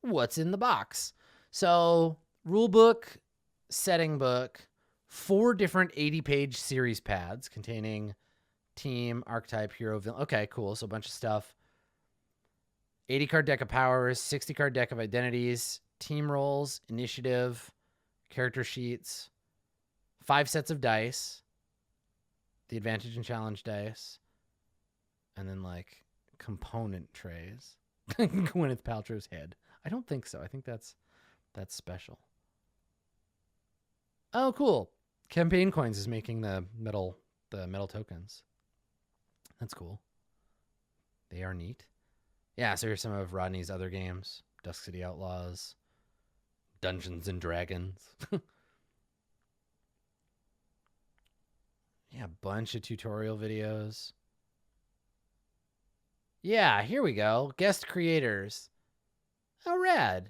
What's in the box? So rule book, setting book, 4 different 80-page series pads containing team, archetype, hero, villain. Okay, cool. So a bunch of stuff. 80-card deck of powers, 60-card deck of identities, team roles, initiative, character sheets, 5 sets of dice, the advantage and challenge dice, and then like component trays. Gwyneth Paltrow's head. I don't think so. I think that's special. Oh, cool. Campaign Coins is making the metal tokens. That's cool. They are neat. Yeah, so here's some of Rodney's other games. Dusk City Outlaws, Dungeons and Dragons. Yeah, a bunch of tutorial videos. Yeah, here we go. Guest creators. Oh, rad.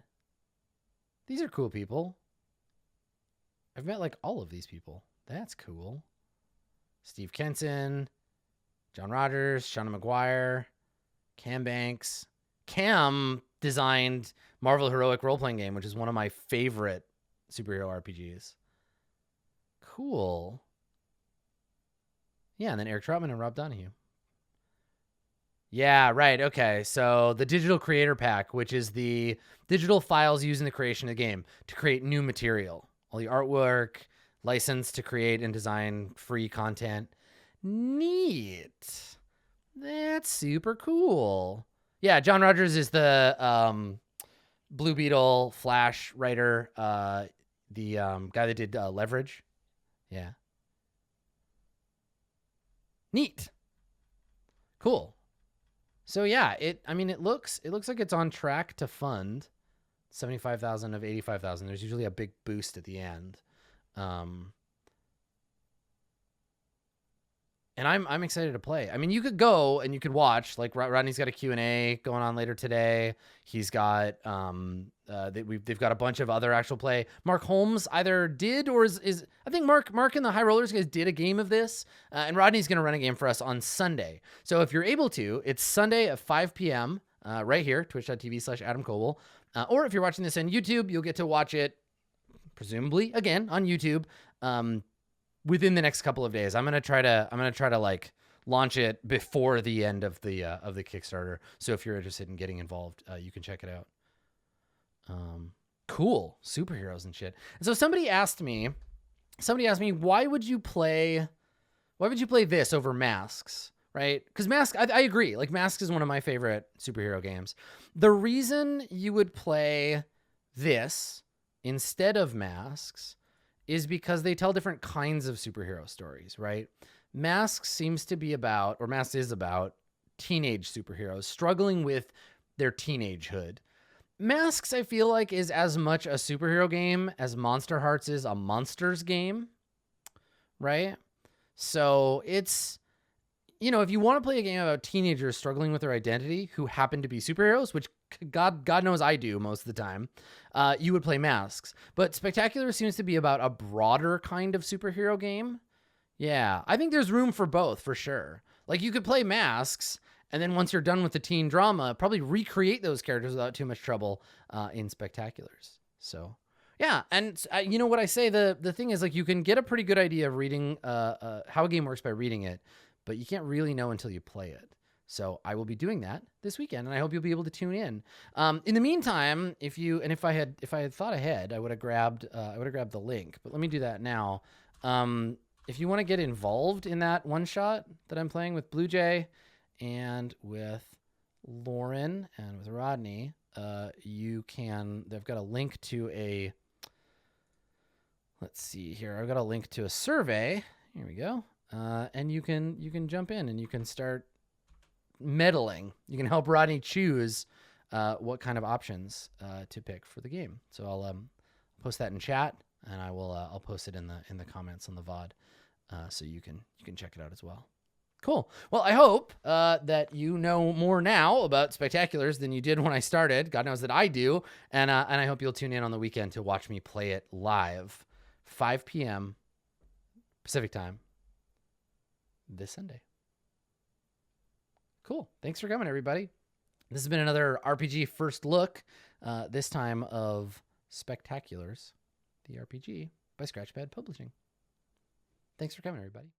These are cool people. I've met like all of these people. That's cool. Steve Kenson, John Rogers, Shauna McGuire, Cam Banks. Cam designed Marvel Heroic Role-Playing Game, which is one of my favorite superhero RPGs. Cool. Yeah, and then Eric Troutman and Rob Donahue. Yeah, right. Okay. So the digital creator pack, which is the digital files used in the creation of the game to create new material. All the artwork, license to create and design free content. Neat. That's super cool. Yeah, John Rogers is the Blue Beetle Flash writer, the guy that did Leverage. Yeah. Neat. Cool. So yeah, it looks like it's on track to fund. 75,000 of 85,000. There's usually a big boost at the end. And I'm excited to play. I mean, you could go and you could watch. Like Rodney's got a Q&A going on later today. He's got they've got a bunch of other actual play. Mark Holmes either did or is I think Mark and the High Rollers guys did a game of this, and Rodney's going to run a game for us on Sunday. So if you're able to, it's Sunday at 5 p.m. Right here, twitch.tv/Adam Coble. Or if you're watching this on YouTube, you'll get to watch it presumably again on YouTube. Within the next couple of days. I'm gonna try to like launch it before the end of the Kickstarter. So if you're interested in getting involved, you can check it out. Cool, superheroes and shit. And so somebody asked me, why would you play this over Masks, right? Because Masks, I agree. Like Masks is one of my favorite superhero games. The reason you would play this instead of Masks is because they tell different kinds of superhero stories, right? Masks is about teenage superheroes struggling with their teenagehood. Masks, I feel like, is as much a superhero game as Monster Hearts is a monsters game, right? So it's, if you want to play a game about teenagers struggling with their identity who happen to be superheroes, which God knows I do most of the time, you would play Masks. But Spectacular seems to be about a broader kind of superhero game. Yeah, I think there's room for both, for sure. Like, you could play Masks, and then once you're done with the teen drama, probably recreate those characters without too much trouble in Spectaculars. So, yeah, and you know what I say? The thing is, like, you can get a pretty good idea of reading how a game works by reading it, but you can't really know until you play it. So I will be doing that this weekend, and I hope you'll be able to tune in. In the meantime, if I had thought ahead, I would have grabbed the link. But let me do that now. If you want to get involved in that one shot that I'm playing with Blue Jay and with Lauren and with Rodney, you can. They've got a link to a. Let's see here. I've got a link to a survey. Here we go. And you can jump in and you can start meddling. You can help Rodney choose what kind of options to pick for the game. So I'll post that in chat, and I'll post it in the comments on the VOD, so you can check it out as well. Cool. Well, I hope that you know more now about Spectaculars than you did when I started. God knows that I do, and I hope you'll tune in on the weekend to watch me play it live, 5 p.m. Pacific time this Sunday. Cool. Thanks for coming, everybody. This has been another RPG first look, this time of Spectaculars, the RPG by Scratchpad Publishing. Thanks for coming, everybody.